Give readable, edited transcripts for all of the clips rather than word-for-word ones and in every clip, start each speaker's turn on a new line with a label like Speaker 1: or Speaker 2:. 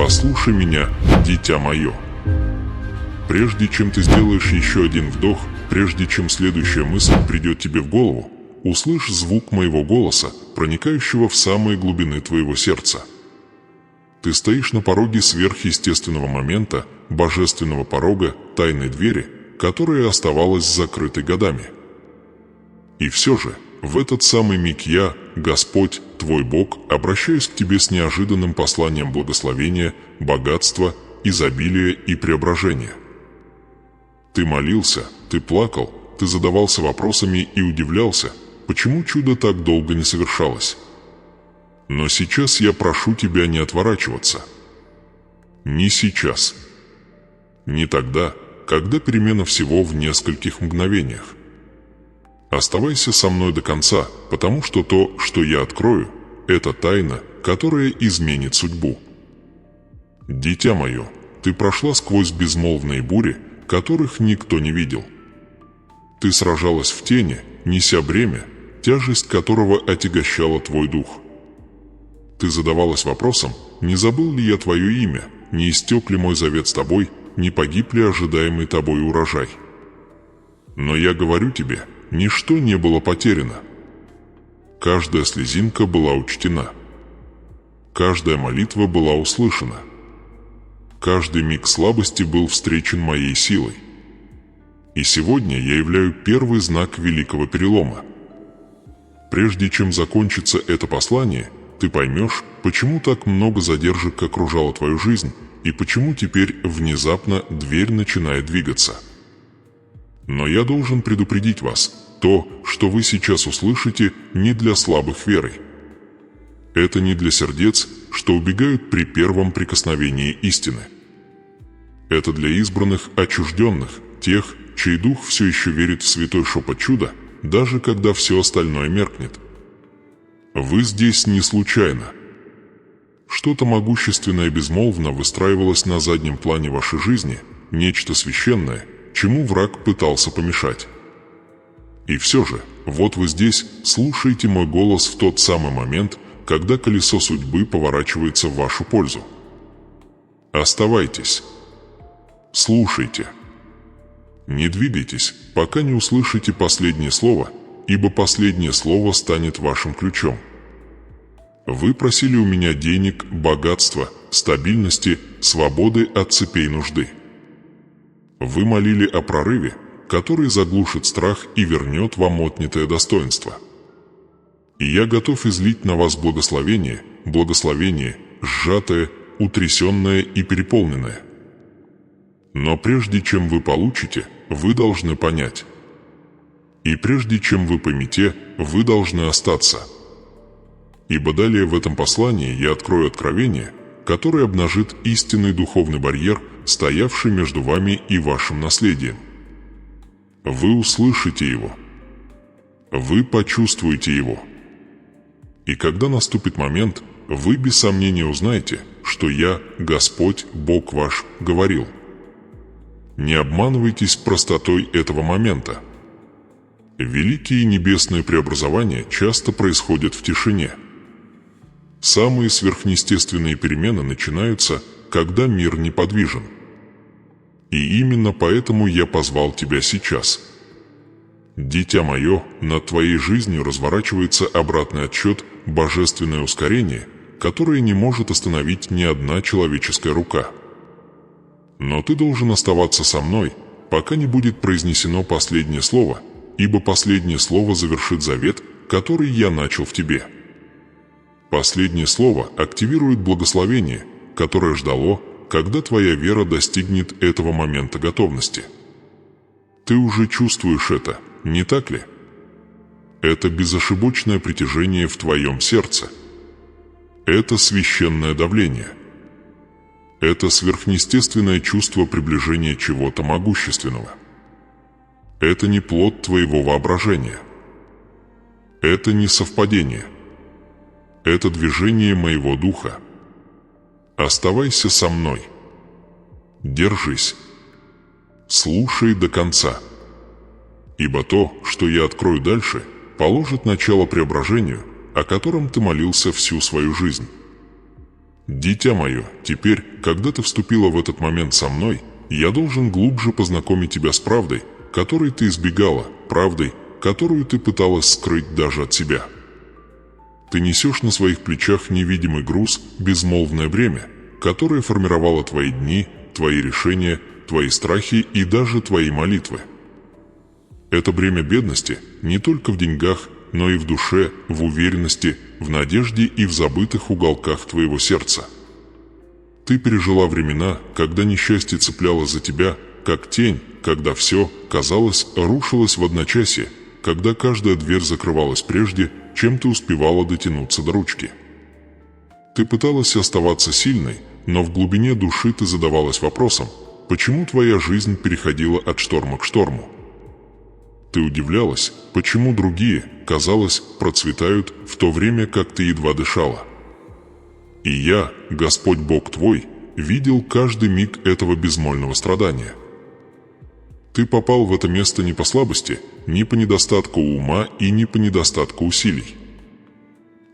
Speaker 1: Послушай меня, дитя мое. Прежде чем ты сделаешь еще один вдох, прежде чем следующая мысль придет тебе в голову, услышь звук моего голоса, проникающего в самые глубины твоего сердца. Ты стоишь на пороге сверхъестественного момента, божественного порога, тайной двери, которая оставалась закрытой годами. И все же, в этот самый миг я, Господь, твой Бог, обращаюсь к тебе с неожиданным посланием благословения, богатства, изобилия и преображения. Ты молился, ты плакал, ты задавался вопросами и удивлялся, почему чудо так долго не совершалось. Но сейчас я прошу тебя не отворачиваться. Не сейчас. Не тогда, когда перемена всего в нескольких мгновениях. Оставайся со мной до конца, потому что то, что я открою, это тайна, которая изменит судьбу. Дитя мое, ты прошла сквозь безмолвные бури, которых никто не видел. Ты сражалась в тени, неся бремя, тяжесть которого отягощала твой дух. Ты задавалась вопросом, не забыл ли я твое имя, не истек ли мой завет с тобой, не погиб ли ожидаемый тобой урожай. Но я говорю тебе, ничто не было потеряно. Каждая слезинка была учтена. Каждая молитва была услышана. Каждый миг слабости был встречен моей силой. И сегодня я являю первый знак великого перелома. Прежде чем закончится это послание, ты поймешь, почему так много задержек окружало твою жизнь и почему теперь внезапно дверь начинает двигаться. Но я должен предупредить вас, то, что вы сейчас услышите, не для слабых верой. Это не для сердец, что убегают при первом прикосновении истины. Это для избранных отчужденных, тех, чей дух все еще верит в святой шепот чуда, даже когда все остальное меркнет. Вы здесь не случайно. Что-то могущественное и безмолвно выстраивалось на заднем плане вашей жизни, нечто священное, чему враг пытался помешать. И все же, вот вы здесь слушаете мой голос в тот самый момент, когда колесо судьбы поворачивается в вашу пользу. Оставайтесь. Слушайте. Не двигайтесь, пока не услышите последнее слово, ибо последнее слово станет вашим ключом. Вы просили у меня денег, богатства, стабильности, свободы от цепей нужды. Вы молили о прорыве, который заглушит страх и вернет вам отнятое достоинство. И я готов излить на вас благословение, благословение, сжатое, утрясенное и переполненное. Но прежде чем вы получите, вы должны понять. И прежде чем вы поймете, вы должны остаться. Ибо далее в этом послании я открою откровение, которое обнажит истинный духовный барьер, стоявший между вами и вашим наследием. Вы услышите его. Вы почувствуете его. И когда наступит момент, вы без сомнения узнаете, что я, Господь, Бог ваш, говорил. Не обманывайтесь простотой этого момента. Великие небесные преобразования часто происходят в тишине. Самые сверхъестественные перемены начинаются, когда мир неподвижен. И именно поэтому я позвал тебя сейчас. Дитя мое, над твоей жизнью разворачивается обратный отсчет, божественное ускорение, которое не может остановить ни одна человеческая рука. Но ты должен оставаться со мной, пока не будет произнесено последнее слово, ибо последнее слово завершит завет, который я начал в тебе. Последнее слово активирует благословение, которое ждало, когда твоя вера достигнет этого момента готовности. Ты уже чувствуешь это, не так ли? Это безошибочное притяжение в твоем сердце. Это священное давление. Это сверхъестественное чувство приближения чего-то могущественного. Это не плод твоего воображения. Это не совпадение. Это движение моего духа. Оставайся со мной. Держись. Слушай до конца. Ибо то, что я открою дальше, положит начало преображению, о котором ты молился всю свою жизнь. Дитя мое, теперь, когда ты вступила в этот момент со мной, я должен глубже познакомить тебя с правдой, которой ты избегала, правдой, которую ты пыталась скрыть даже от себя. Ты несешь на своих плечах невидимый груз, безмолвное бремя, которое формировало твои дни, твои решения, твои страхи и даже твои молитвы. Это бремя бедности не только в деньгах, но и в душе, в уверенности, в надежде и в забытых уголках твоего сердца. Ты пережила времена, когда несчастье цеплялось за тебя, как тень, когда все, казалось, рушилось в одночасье, когда каждая дверь закрывалась прежде, чем ты успевала дотянуться до ручки. Ты пыталась оставаться сильной, но в глубине души ты задавалась вопросом, почему твоя жизнь переходила от шторма к шторму. Ты удивлялась, почему другие, казалось, процветают, в то время как ты едва дышала. И я, Господь Бог твой, видел каждый миг этого безмольного страдания. Ты попал в это место не по слабости, не по недостатку ума и не по недостатку усилий.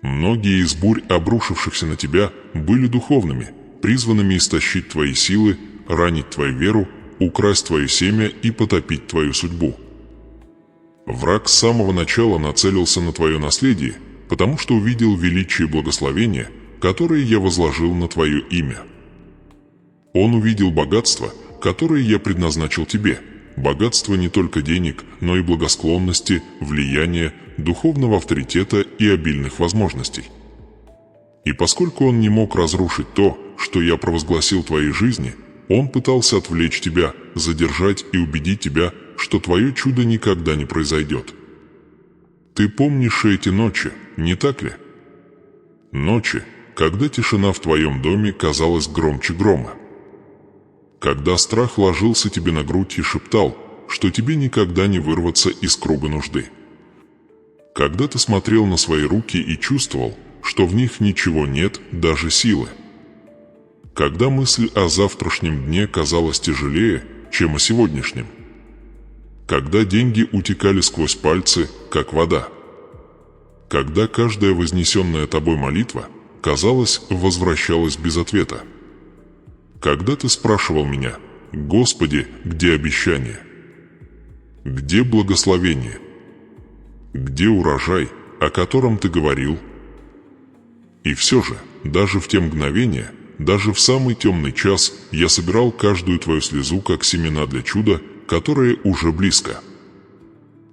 Speaker 1: Многие из бурь, обрушившихся на тебя, были духовными, призванными истощить твои силы, ранить твою веру, украсть твое семя и потопить твою судьбу. Враг с самого начала нацелился на твое наследие, потому что увидел величие благословения, которое я возложил на твое имя. Он увидел богатство, которое я предназначил тебе, богатство не только денег, но и благосклонности, влияния, духовного авторитета и обильных возможностей. И поскольку он не мог разрушить то, что я провозгласил в твоей жизни, он пытался отвлечь тебя, задержать и убедить тебя, что твое чудо никогда не произойдет. Ты помнишь эти ночи, не так ли? Ночи, когда тишина в твоем доме казалась громче грома. Когда страх ложился тебе на грудь и шептал, что тебе никогда не вырваться из круга нужды. Когда ты смотрел на свои руки и чувствовал, что в них ничего нет, даже силы. Когда мысль о завтрашнем дне казалась тяжелее, чем о сегодняшнем. Когда деньги утекали сквозь пальцы, как вода. Когда каждая вознесенная тобой молитва, казалось, возвращалась без ответа. Когда ты спрашивал меня: «Господи, где обещание? Где благословение? Где урожай, о котором ты говорил?» И все же, даже в те мгновения, даже в самый темный час, я собирал каждую твою слезу как семена для чуда, которое уже близко.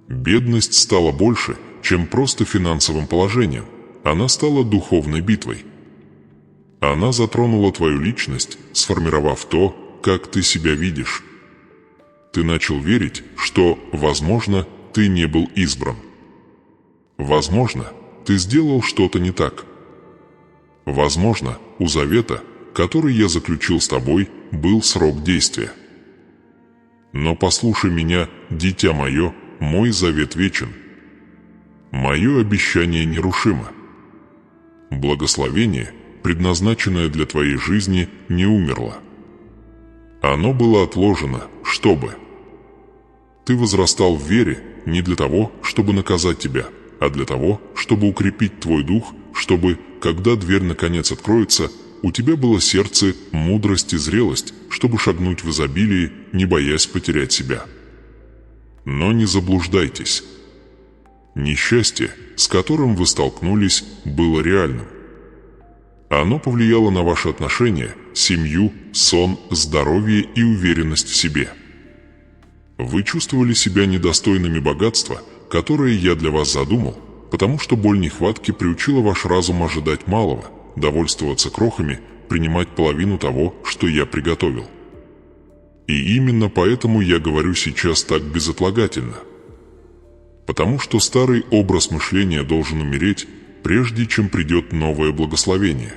Speaker 1: Бедность стала больше, чем просто финансовым положением. Она стала духовной битвой. Она затронула твою личность, сформировав то, как ты себя видишь. Ты начал верить, что, возможно, ты не был избран. Возможно, ты сделал что-то не так. Возможно, у завета, который я заключил с тобой, был срок действия. Но послушай меня, дитя мое, мой завет вечен. Мое обещание нерушимо. Благословение, предназначенное для твоей жизни, не умерло. Оно было отложено, чтобы ты возрастал в вере не для того, чтобы наказать тебя, а для того, чтобы укрепить твой дух, чтобы, когда дверь наконец откроется, у тебя было сердце, мудрость и зрелость, чтобы шагнуть в изобилии, не боясь потерять себя. Но не заблуждайтесь. Несчастье, с которым вы столкнулись, было реальным. Оно повлияло на ваши отношения, семью, сон, здоровье и уверенность в себе. Вы чувствовали себя недостойными богатства, которое я для вас задумал, потому что боль нехватки приучила ваш разум ожидать малого, довольствоваться крохами, принимать половину того, что я приготовил. И именно поэтому я говорю сейчас так безотлагательно. Потому что старый образ мышления должен умереть, прежде чем придет новое благословение.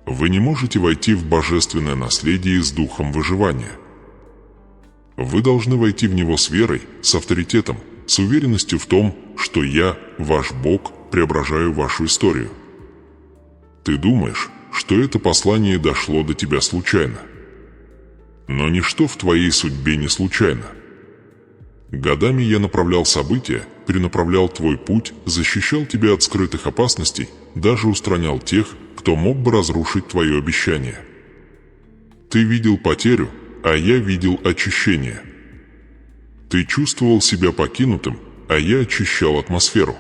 Speaker 1: Вы не можете войти в божественное наследие с духом выживания. Вы должны войти в него с верой, с авторитетом, с уверенностью в том, что я, ваш Бог, преображаю вашу историю. Ты думаешь, что это послание дошло до тебя случайно. Но ничто в твоей судьбе не случайно. Годами я направлял события, перенаправлял твой путь, защищал тебя от скрытых опасностей, даже устранял тех, кто мог бы разрушить твое обещание. Ты видел потерю, а я видел очищение. Ты чувствовал себя покинутым, а я очищал атмосферу.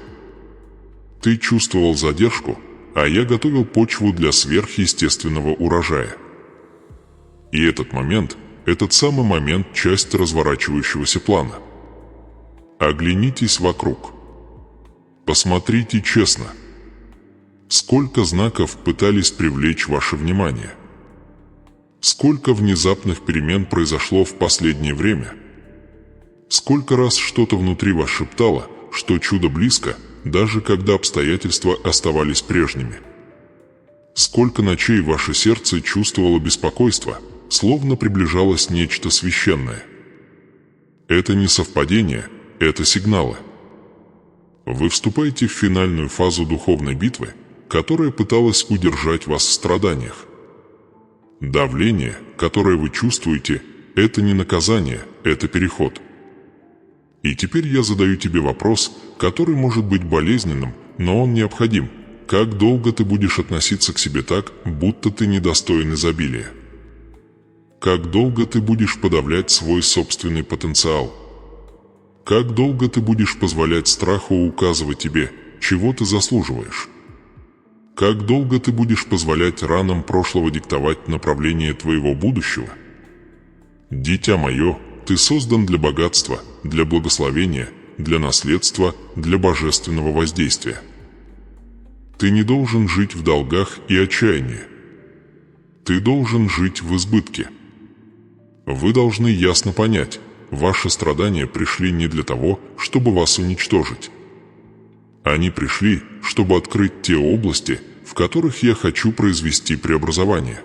Speaker 1: Ты чувствовал задержку, а я готовил почву для сверхъестественного урожая. И этот момент, этот самый момент – часть разворачивающегося плана. Оглянитесь вокруг. Посмотрите честно. Сколько знаков пытались привлечь ваше внимание? Сколько внезапных перемен произошло в последнее время? Сколько раз что-то внутри вас шептало, что чудо близко, даже когда обстоятельства оставались прежними? Сколько ночей ваше сердце чувствовало беспокойство, словно приближалось нечто священное? Это не совпадение, это сигналы. Вы вступаете в финальную фазу духовной битвы, которая пыталась удержать вас в страданиях. Давление, которое вы чувствуете, это не наказание, это переход. И теперь я задаю тебе вопрос, который может быть болезненным, но он необходим. Как долго ты будешь относиться к себе так, будто ты недостоин изобилия? Как долго ты будешь подавлять свой собственный потенциал? Как долго ты будешь позволять страху указывать тебе, чего ты заслуживаешь? Как долго ты будешь позволять ранам прошлого диктовать направление твоего будущего? Дитя мое, ты создан для богатства, для благословения, для наследства, для божественного воздействия. Ты не должен жить в долгах и отчаянии. Ты должен жить в избытке. Вы должны ясно понять, ваши страдания пришли не для того, чтобы вас уничтожить. Они пришли, чтобы открыть те области, в которых я хочу произвести преобразование.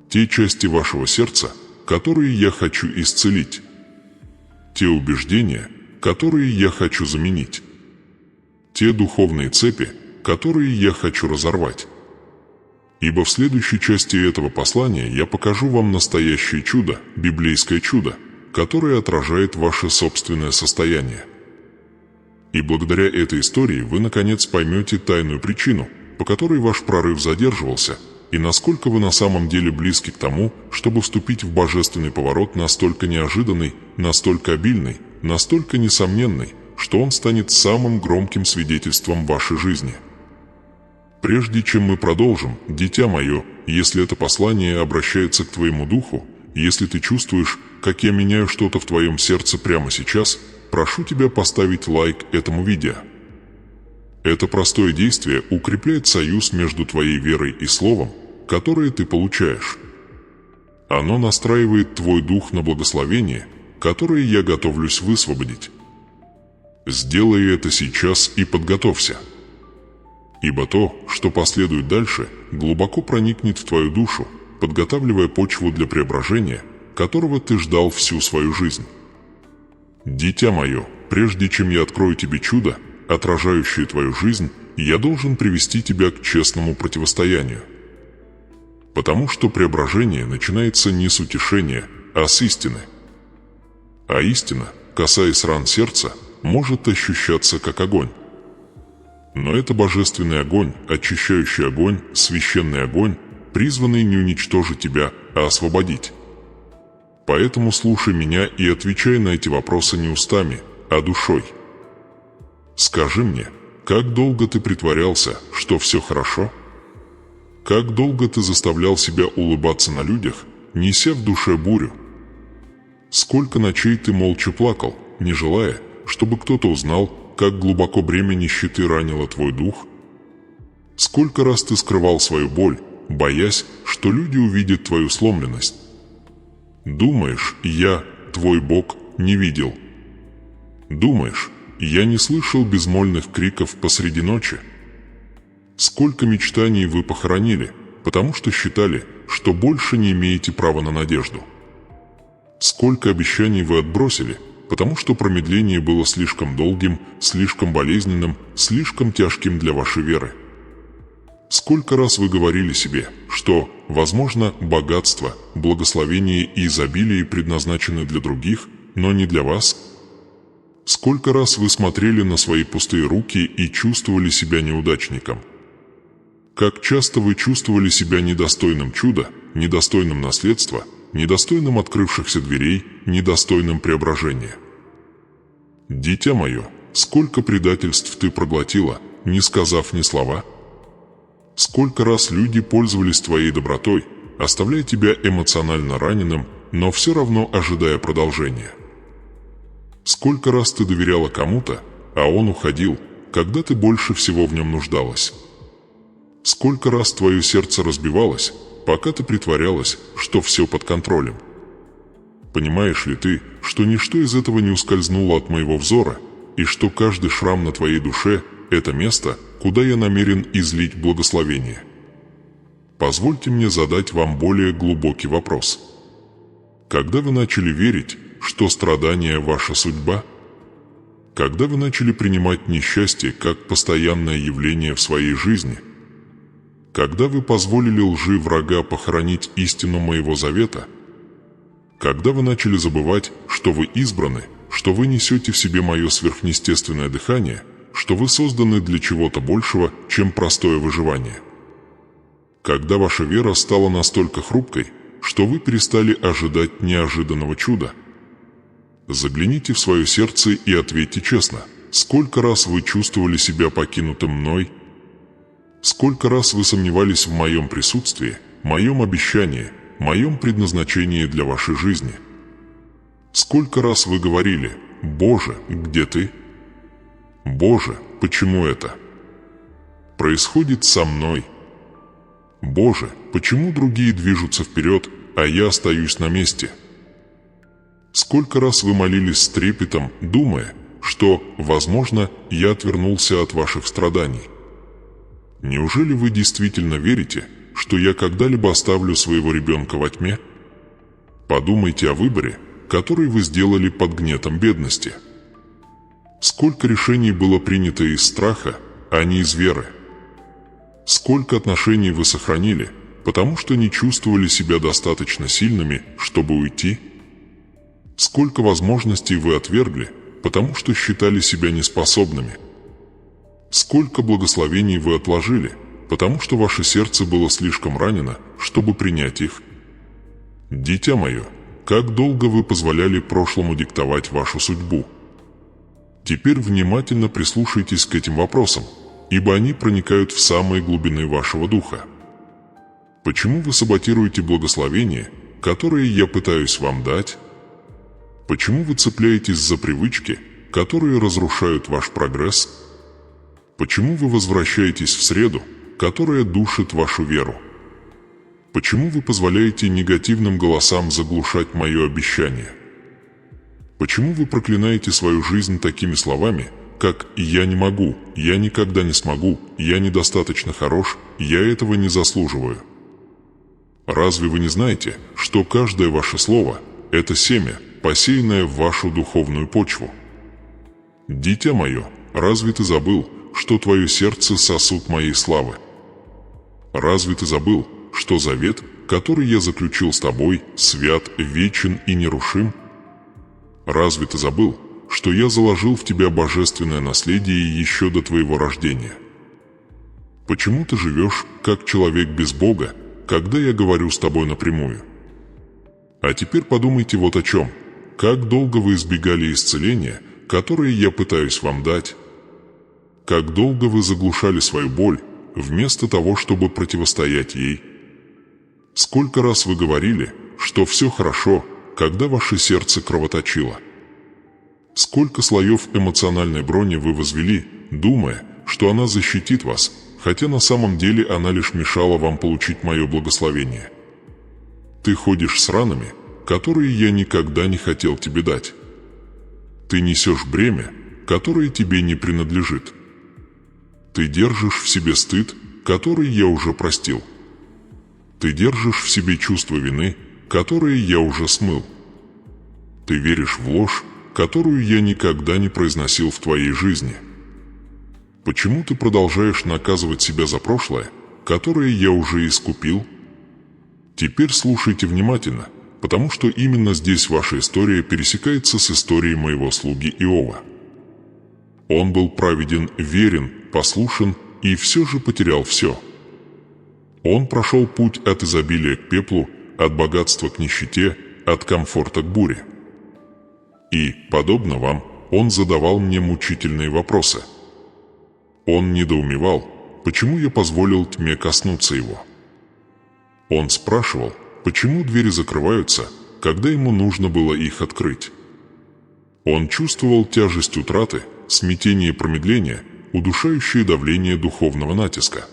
Speaker 1: Те части вашего сердца, которые я хочу исцелить. Те убеждения, которые я хочу заменить. Те духовные цепи, которые я хочу разорвать. Ибо в следующей части этого послания я покажу вам настоящее чудо, библейское чудо, которое отражает ваше собственное состояние. И благодаря этой истории вы наконец поймете тайную причину, по которой ваш прорыв задерживался, и насколько вы на самом деле близки к тому, чтобы вступить в божественный поворот настолько неожиданный, настолько обильный, настолько несомненный, что он станет самым громким свидетельством вашей жизни. Прежде чем мы продолжим, дитя мое, если это послание обращается к твоему духу, если ты чувствуешь, как я меняю что-то в твоем сердце прямо сейчас, прошу тебя поставить лайк этому видео. Это простое действие укрепляет союз между твоей верой и словом, которое ты получаешь. Оно настраивает твой дух на благословение, которое я готовлюсь высвободить. Сделай это сейчас и подготовься. Ибо то, что последует дальше, глубоко проникнет в твою душу, подготавливая почву для преображения, которого ты ждал всю свою жизнь. Дитя мое, прежде чем я открою тебе чудо, отражающее твою жизнь, я должен привести тебя к честному противостоянию. Потому что преображение начинается не с утешения, а с истины. А истина, касаясь ран сердца, может ощущаться как огонь. Но это божественный огонь, очищающий огонь, священный огонь, призванный не уничтожить тебя, а освободить. Поэтому слушай меня и отвечай на эти вопросы не устами, а душой. Скажи мне, как долго ты притворялся, что все хорошо? Как долго ты заставлял себя улыбаться на людях, неся в душе бурю? Сколько ночей ты молча плакал, не желая, чтобы кто-то узнал, как глубоко бремя нищеты ранило твой дух? Сколько раз ты скрывал свою боль, боясь, что люди увидят твою сломленность? Думаешь, я, твой Бог, не видел? Думаешь, я не слышал безмольных криков посреди ночи? Сколько мечтаний вы похоронили, потому что считали, что больше не имеете права на надежду? Сколько обещаний вы отбросили, потому что промедление было слишком долгим, слишком болезненным, слишком тяжким для вашей веры? Сколько раз вы говорили себе, что, возможно, богатство, благословение и изобилие предназначены для других, но не для вас? Сколько раз вы смотрели на свои пустые руки и чувствовали себя неудачником? Как часто вы чувствовали себя недостойным чуда, недостойным наследства, недостойным открывшихся дверей, недостойным преображения? Дитя мое, сколько предательств ты проглотила, не сказав ни слова? Сколько раз люди пользовались твоей добротой, оставляя тебя эмоционально раненым, но все равно ожидая продолжения? Сколько раз ты доверяла кому-то, а он уходил, когда ты больше всего в нем нуждалась? Сколько раз твое сердце разбивалось, пока ты притворялась, что все под контролем? Понимаешь ли ты, что ничто из этого не ускользнуло от моего взора, и что каждый шрам на твоей душе – это место, куда я намерен излить благословение? Позвольте мне задать вам более глубокий вопрос. Когда вы начали верить, что страдание – ваша судьба? Когда вы начали принимать несчастье как постоянное явление в своей жизни? Когда вы позволили лжи врага похоронить истину моего завета? Когда вы начали забывать, что вы избраны, что вы несете в себе мое сверхъестественное дыхание, что вы созданы для чего-то большего, чем простое выживание? Когда ваша вера стала настолько хрупкой, что вы перестали ожидать неожиданного чуда? Загляните в свое сердце и ответьте честно, сколько раз вы чувствовали себя покинутым мной? Сколько раз вы сомневались в моем присутствии, моем обещании, моем предназначении для вашей жизни? Сколько раз вы говорили: «Боже, где ты? Боже, почему это происходит со мной? Боже, почему другие движутся вперед, а я остаюсь на месте?» Сколько раз вы молились с трепетом, думая, что, возможно, я отвернулся от ваших страданий? Неужели вы действительно верите, что я когда-либо оставлю своего ребенка во тьме? Подумайте о выборе, который вы сделали под гнетом бедности. Сколько решений было принято из страха, а не из веры? Сколько отношений вы сохранили, потому что не чувствовали себя достаточно сильными, чтобы уйти? Сколько возможностей вы отвергли, потому что считали себя неспособными? Сколько благословений вы отложили, потому что ваше сердце было слишком ранено, чтобы принять их? Дитя мое, как долго вы позволяли прошлому диктовать вашу судьбу? Теперь внимательно прислушайтесь к этим вопросам, ибо они проникают в самые глубины вашего духа. Почему вы саботируете благословение, которое я пытаюсь вам дать? Почему вы цепляетесь за привычки, которые разрушают ваш прогресс? Почему вы возвращаетесь в среду, которая душит вашу веру? Почему вы позволяете негативным голосам заглушать мое обещание? Почему вы проклинаете свою жизнь такими словами, как «я не могу», «я никогда не смогу», «я недостаточно хорош», «я этого не заслуживаю»? Разве вы не знаете, что каждое ваше слово – это семя, посеянное в вашу духовную почву? Дитя мое, разве ты забыл, что твое сердце сосуд моей славы? Разве ты забыл, что завет, который я заключил с тобой, свят, вечен и нерушим? Разве ты забыл, что я заложил в тебя божественное наследие еще до твоего рождения? Почему ты живешь, как человек без Бога, когда я говорю с тобой напрямую? А теперь подумайте вот о чем. Как долго вы избегали исцеления, которое я пытаюсь вам дать? Как долго вы заглушали свою боль, вместо того, чтобы противостоять ей? Сколько раз вы говорили, что все хорошо, когда ваше сердце кровоточило? Сколько слоев эмоциональной брони вы возвели, думая, что она защитит вас, хотя на самом деле она лишь мешала вам получить мое благословение? Ты ходишь с ранами, которые я никогда не хотел тебе дать. Ты несешь бремя, которое тебе не принадлежит. Ты держишь в себе стыд, который я уже простил. Ты держишь в себе чувство вины, которое я уже смыл. Ты веришь в ложь, которую я никогда не произносил в твоей жизни. Почему ты продолжаешь наказывать себя за прошлое, которое я уже искупил? Теперь слушайте внимательно, потому что именно здесь ваша история пересекается с историей моего слуги Иова. Он был праведен, верен, послушен и все же потерял все. Он прошел путь от изобилия к пеплу, от богатства к нищете, от комфорта к буре. И, подобно вам, он задавал мне мучительные вопросы. Он недоумевал, почему я позволил тьме коснуться его. Он спрашивал, почему двери закрываются, когда ему нужно было их открыть. Он чувствовал тяжесть утраты, смятение промедления, удушающее давление духовного натиска.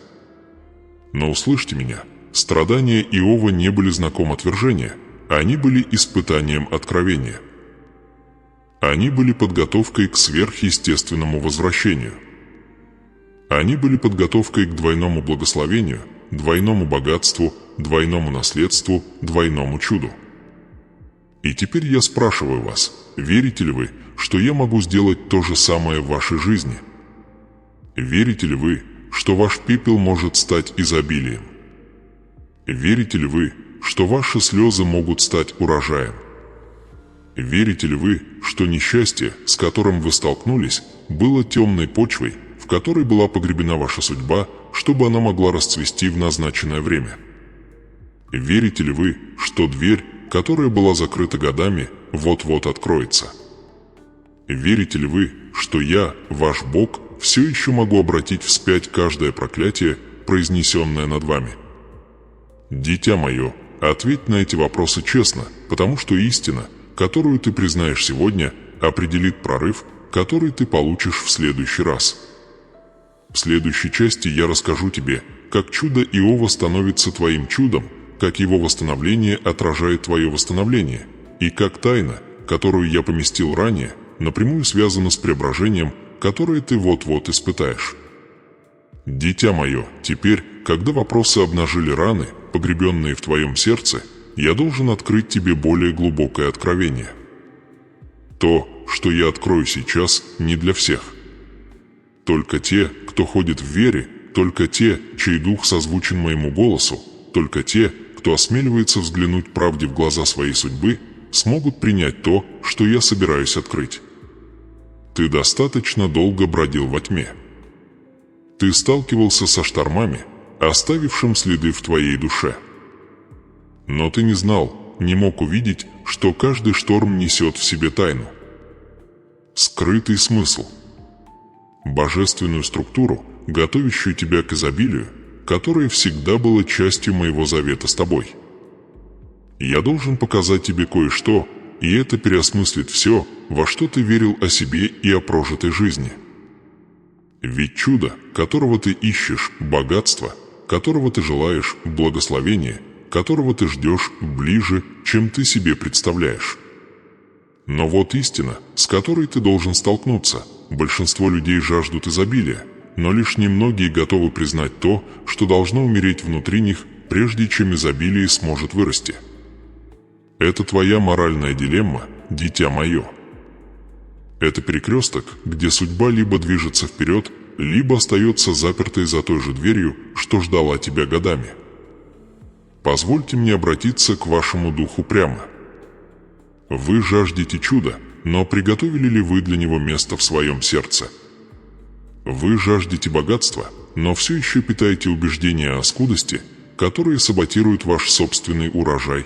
Speaker 1: Но услышьте меня, страдания Иова не были знаком отвержения, они были испытанием откровения. Они были подготовкой к сверхъестественному возвращению. Они были подготовкой к двойному благословению, двойному богатству, двойному наследству, двойному чуду. И теперь я спрашиваю вас, верите ли вы, что я могу сделать то же самое в вашей жизни? Верите ли вы, что ваш пепел может стать изобилием? Верите ли вы, что ваши слезы могут стать урожаем? Верите ли вы, что несчастье, с которым вы столкнулись, было темной почвой, в которой была погребена ваша судьба, чтобы она могла расцвести в назначенное время? Верите ли вы, что дверь, которая была закрыта годами, вот-вот откроется? Верите ли вы, что я, ваш Бог, все еще могу обратить вспять каждое проклятие, произнесенное над вами? Дитя мое, ответь на эти вопросы честно, потому что истина, которую ты признаешь сегодня, определит прорыв, который ты получишь в следующий раз. В следующей части я расскажу тебе, как чудо Иова становится твоим чудом, как его восстановление отражает твое восстановление, и как тайна, которую я поместил ранее, напрямую связана с преображением, которое ты вот-вот испытаешь. Дитя мое, теперь, когда вопросы обнажили раны, погребенные в твоем сердце, я должен открыть тебе более глубокое откровение. То, что я открою сейчас, не для всех. Только те, кто ходит в вере, только те, чей дух созвучен моему голосу, только те, кто осмеливается взглянуть правде в глаза своей судьбы, смогут принять то, что я собираюсь открыть. Ты достаточно долго бродил во тьме. Ты сталкивался со штормами, оставившим следы в твоей душе. Но ты не знал, не мог увидеть, что каждый шторм несет в себе тайну. Скрытый смысл. Божественную структуру, готовящую тебя к изобилию, которое всегда было частью моего завета с тобой. Я должен показать тебе кое-что, и это переосмыслит все, во что ты верил о себе и о прожитой жизни. Ведь чудо, которого ты ищешь, богатство, которого ты желаешь, благословение, которого ты ждешь, ближе, чем ты себе представляешь. Но вот истина, с которой ты должен столкнуться. Большинство людей жаждут изобилия, но лишь немногие готовы признать то, что должно умереть внутри них, прежде чем изобилие сможет вырасти. Это твоя моральная дилемма, дитя мое. Это перекресток, где судьба либо движется вперед, либо остается запертой за той же дверью, что ждала тебя годами. Позвольте мне обратиться к вашему духу прямо. Вы жаждете чуда, но приготовили ли вы для него место в своем сердце? Вы жаждете богатства, но все еще питаете убеждения о скудости, которые саботируют ваш собственный урожай.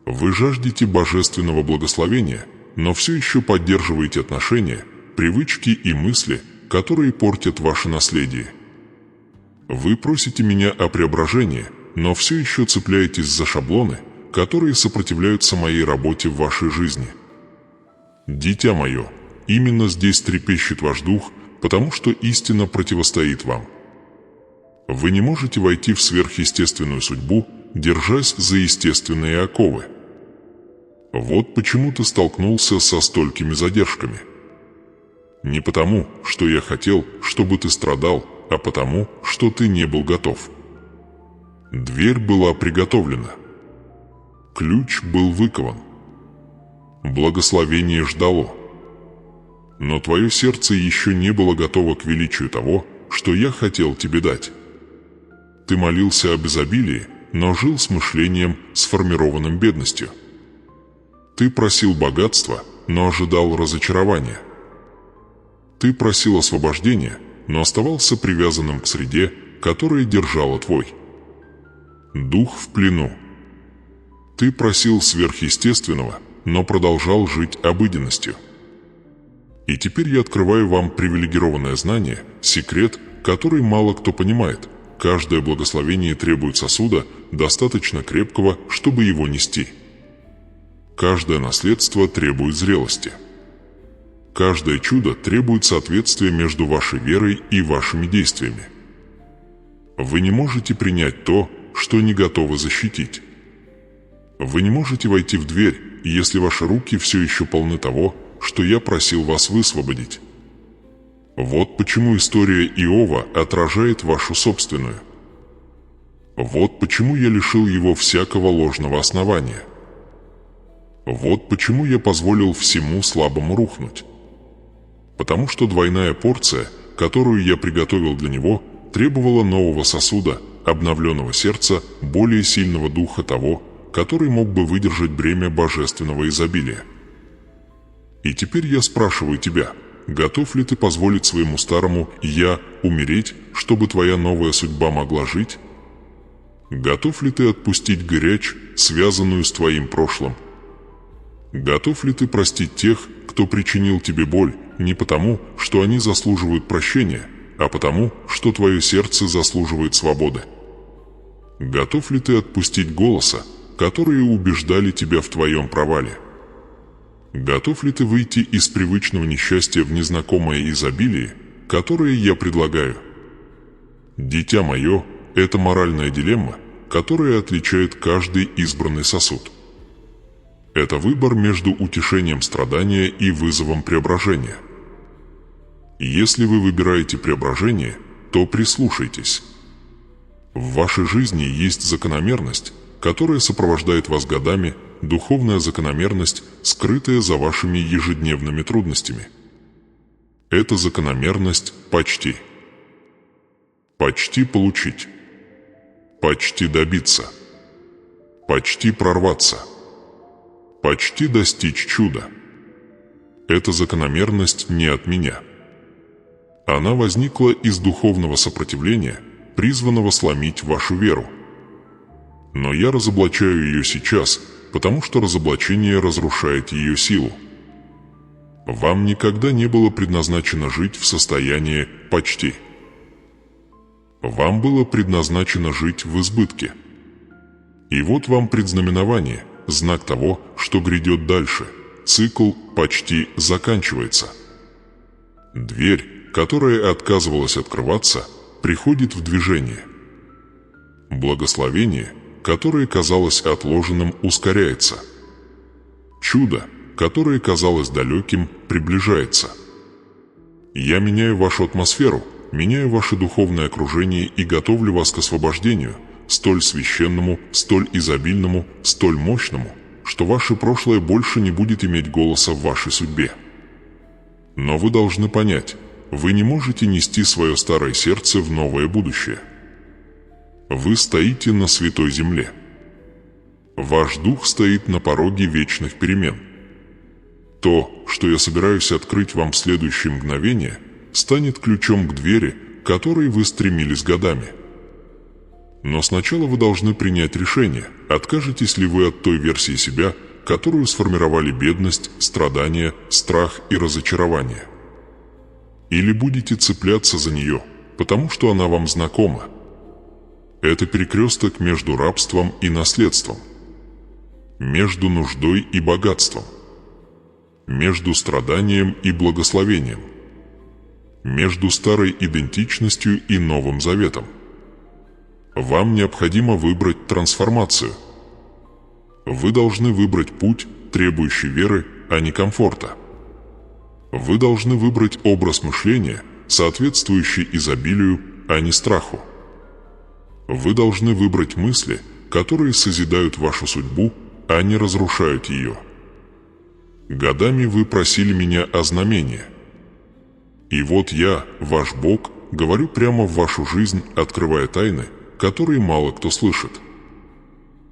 Speaker 1: Вы жаждете божественного благословения, но все еще поддерживаете отношения, привычки и мысли, которые портят ваше наследие. Вы просите меня о преображении, но все еще цепляетесь за шаблоны, которые сопротивляются моей работе в вашей жизни. Дитя мое, именно здесь трепещет ваш дух, потому что истина противостоит вам. Вы не можете войти в сверхъестественную судьбу, держась за естественные оковы. Вот почему ты столкнулся со столькими задержками. Не потому, что я хотел, чтобы ты страдал, а потому, что ты не был готов. Дверь была приготовлена. Ключ был выкован. Благословение ждало. Но твое сердце еще не было готово к величию того, что я хотел тебе дать. Ты молился об изобилии, но жил с мышлением, сформированным бедностью. Ты просил богатства, но ожидал разочарования. Ты просил освобождения, но оставался привязанным к среде, которая держала твой. Дух в плену. Ты просил сверхъестественного, но продолжал жить обыденностью. И теперь я открываю вам привилегированное знание, секрет, который мало кто понимает. Каждое благословение требует сосуда, достаточно крепкого, чтобы его нести. Каждое наследство требует зрелости. Каждое чудо требует соответствия между вашей верой и вашими действиями. Вы не можете принять то, что не готовы защитить. Вы не можете войти в дверь, если ваши руки все еще полны того, что я просил вас высвободить. Вот почему история Иова отражает вашу собственную. Вот почему я лишил его всякого ложного основания. Вот почему я позволил всему слабому рухнуть. Потому что двойная порция, которую я приготовил для него, требовала нового сосуда, обновленного сердца, более сильного духа того, который мог бы выдержать бремя божественного изобилия. И теперь я спрашиваю тебя, готов ли ты позволить своему старому «я» умереть, чтобы твоя новая судьба могла жить? Готов ли ты отпустить горячь, связанную с твоим прошлым? Готов ли ты простить тех, кто причинил тебе боль, не потому, что они заслуживают прощения, а потому, что твое сердце заслуживает свободы? Готов ли ты отпустить голоса, которые убеждали тебя в твоем провале? Готов ли ты выйти из привычного несчастья в незнакомое изобилие, которое я предлагаю? Дитя мое, это моральная дилемма, которая отличает каждый избранный сосуд. Это выбор между утешением страдания и вызовом преображения. Если вы выбираете преображение, то прислушайтесь. В вашей жизни есть закономерность, которая сопровождает вас годами, духовная закономерность, скрытая за вашими ежедневными трудностями. Это закономерность почти. Почти получить. Почти добиться. Почти прорваться. Почти достичь чуда. Эта закономерность не от меня. Она возникла из духовного сопротивления, призванного сломить вашу веру. Но я разоблачаю ее сейчас, потому что разоблачение разрушает ее силу. Вам никогда не было предназначено жить в состоянии «почти». Вам было предназначено жить в избытке. И вот вам предзнаменование, знак того, что грядет дальше. Цикл почти заканчивается. Дверь, которая отказывалась открываться, приходит в движение. Благословение, которое казалось отложенным, ускоряется. Чудо, которое казалось далеким, приближается. Я меняю вашу атмосферу, меняю ваше духовное окружение и готовлю вас к освобождению, столь священному, столь изобильному, столь мощному, что ваше прошлое больше не будет иметь голоса в вашей судьбе. Но вы должны понять, вы не можете нести свое старое сердце в новое будущее. Вы стоите на святой земле. Ваш дух стоит на пороге вечных перемен. То, что я собираюсь открыть вам в следующее мгновение, станет ключом к двери, к которой вы стремились годами. Но сначала вы должны принять решение, откажетесь ли вы от той версии себя, которую сформировали бедность, страдания, страх и разочарование. Или будете цепляться за нее, потому что она вам знакома. Это перекресток между рабством и наследством, между нуждой и богатством, между страданием и благословением, между старой идентичностью и Новым Заветом. Вам необходимо выбрать трансформацию. Вы должны выбрать путь, требующий веры, а не комфорта. Вы должны выбрать образ мышления, соответствующий изобилию, а не страху. Вы должны выбрать мысли, которые созидают вашу судьбу, а не разрушают ее. Годами вы просили меня о знамении. И вот я, ваш Бог, говорю прямо в вашу жизнь, открывая тайны, которые мало кто слышит.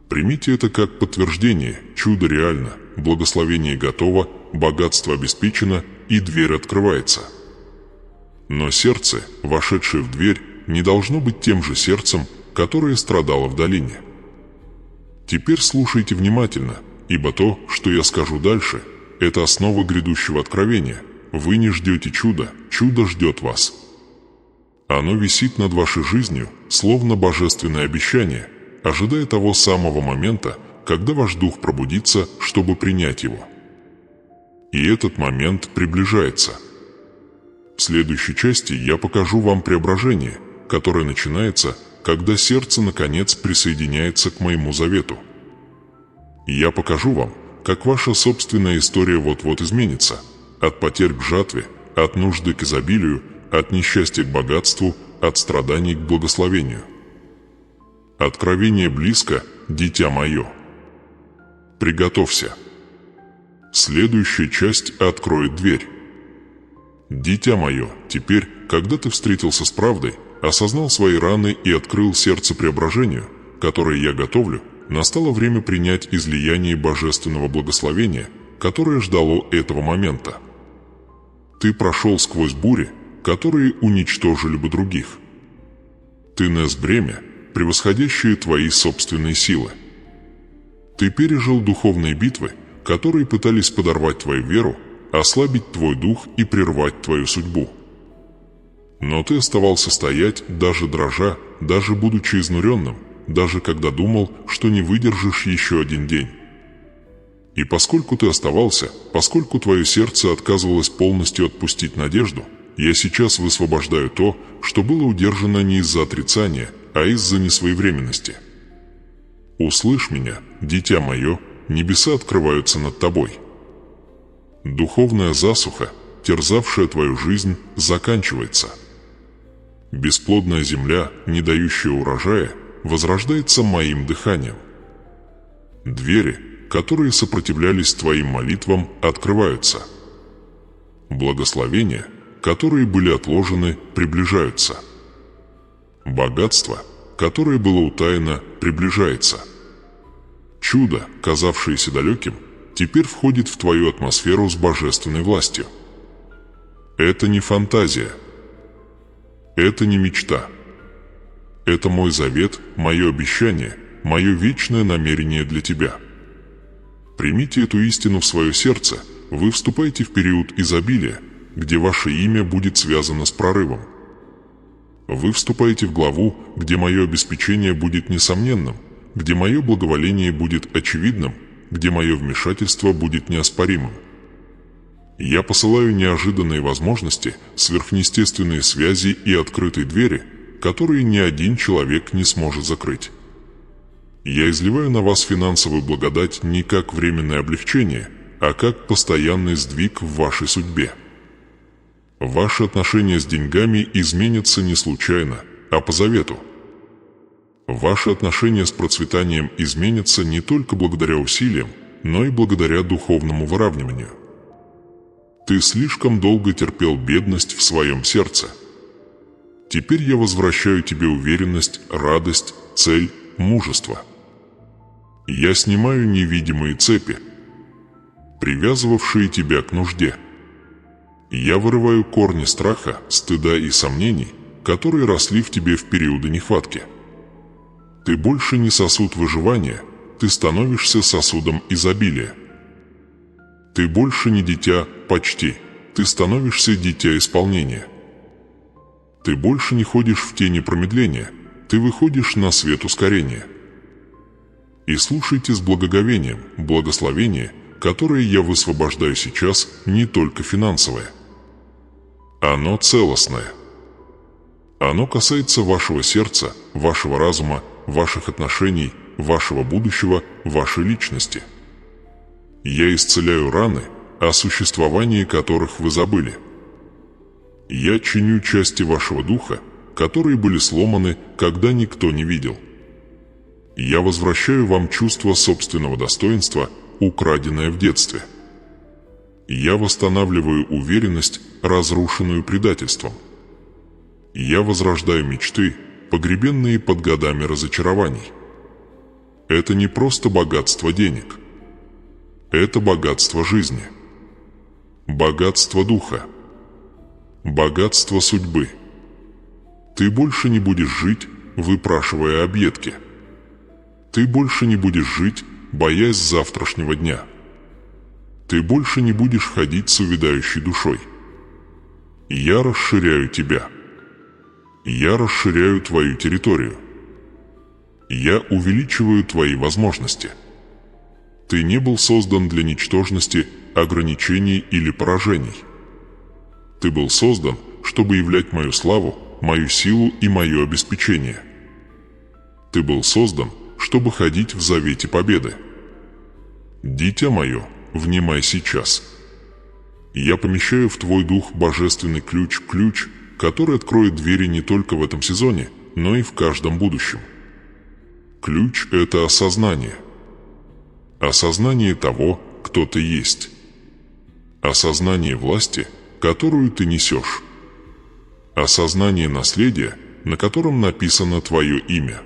Speaker 1: Примите это как подтверждение: чудо реально, благословение готово, богатство обеспечено и дверь открывается. Но сердце, вошедшее в дверь, не должно быть тем же сердцем, которое страдало в долине. Теперь слушайте внимательно, ибо то, что я скажу дальше, это основа грядущего откровения. Вы не ждете чуда, чудо ждет вас. Оно висит над вашей жизнью, словно божественное обещание, ожидая того самого момента, когда ваш дух пробудится, чтобы принять его. И этот момент приближается. В следующей части я покажу вам преображение, которое начинается, когда сердце наконец присоединяется к моему завету. Я покажу вам, как ваша собственная история вот-вот изменится, от потерь к жатве, от нужды к изобилию, от несчастья к богатству, от страданий к благословению. Откровение близко, дитя мое. Приготовься. Следующая часть откроет дверь. Дитя мое, теперь, когда ты встретился с правдой, осознал свои раны и открыл сердце преображению, которое я готовлю, настало время принять излияние божественного благословения, которое ждало этого момента. Ты прошел сквозь бури, которые уничтожили бы других. Ты нес бремя, превосходящее твои собственные силы. Ты пережил духовные битвы, которые пытались подорвать твою веру, ослабить твой дух и прервать твою судьбу. Но ты оставался стоять, даже дрожа, даже будучи изнуренным, даже когда думал, что не выдержишь еще один день. И поскольку ты оставался, поскольку твое сердце отказывалось полностью отпустить надежду, я сейчас высвобождаю то, что было удержано не из-за отрицания, а из-за несвоевременности. Услышь меня, дитя мое, небеса открываются над тобой. Духовная засуха, терзавшая твою жизнь, заканчивается. Бесплодная земля, не дающая урожая, возрождается моим дыханием. Двери, которые сопротивлялись твоим молитвам, открываются. Благословения, которые были отложены, приближаются. Богатство, которое было утаено, приближается. Чудо, казавшееся далеким, теперь входит в твою атмосферу с божественной властью. Это не фантазия. Это не мечта. Это мой завет, мое обещание, мое вечное намерение для тебя. Примите эту истину в свое сердце, вы вступаете в период изобилия, где ваше имя будет связано с прорывом. Вы вступаете в главу, где мое обеспечение будет несомненным, где мое благоволение будет очевидным, где мое вмешательство будет неоспоримым. Я посылаю неожиданные возможности, сверхъестественные связи и открытые двери, которые ни один человек не сможет закрыть. Я изливаю на вас финансовую благодать не как временное облегчение, а как постоянный сдвиг в вашей судьбе. Ваши отношения с деньгами изменятся не случайно, а по завету. Ваши отношения с процветанием изменятся не только благодаря усилиям, но и благодаря духовному выравниванию. Ты слишком долго терпел бедность в своем сердце. Теперь я возвращаю тебе уверенность, радость, цель, мужество. Я снимаю невидимые цепи, привязывавшие тебя к нужде. Я вырываю корни страха, стыда и сомнений, которые росли в тебе в периоды нехватки. Ты больше не сосуд выживания, ты становишься сосудом изобилия. Ты больше не дитя почти, ты становишься дитя исполнения. Ты больше не ходишь в тени промедления, ты выходишь на свет ускорения. И слушайте с благоговением благословение, которое я высвобождаю сейчас, не только финансовое. Оно целостное. Оно касается вашего сердца, вашего разума, ваших отношений, вашего будущего, вашей личности. Я исцеляю раны, о существовании которых вы забыли. Я чиню части вашего духа, которые были сломаны, когда никто не видел. Я возвращаю вам чувство собственного достоинства, украденное в детстве. Я восстанавливаю уверенность, разрушенную предательством. Я возрождаю мечты, погребенные под годами разочарований. Это не просто богатство денег. Это богатство жизни. Богатство духа. Богатство судьбы. Ты больше не будешь жить, выпрашивая объедки. Ты больше не будешь жить, боясь завтрашнего дня. Ты больше не будешь ходить с увядающей душой. Я расширяю тебя. Я расширяю твою территорию. Я увеличиваю твои возможности. Ты не был создан для ничтожности, ограничений или поражений. Ты был создан, чтобы являть мою славу, мою силу и мое обеспечение. Ты был создан, чтобы ходить в завете победы. Дитя мое, внимай сейчас. Я помещаю в твой дух божественный ключ, который откроет двери не только в этом сезоне, но и в каждом будущем. Ключ – это осознание. Осознание того, кто ты есть. Осознание власти, которую ты несешь. Осознание наследия, на котором написано твое имя.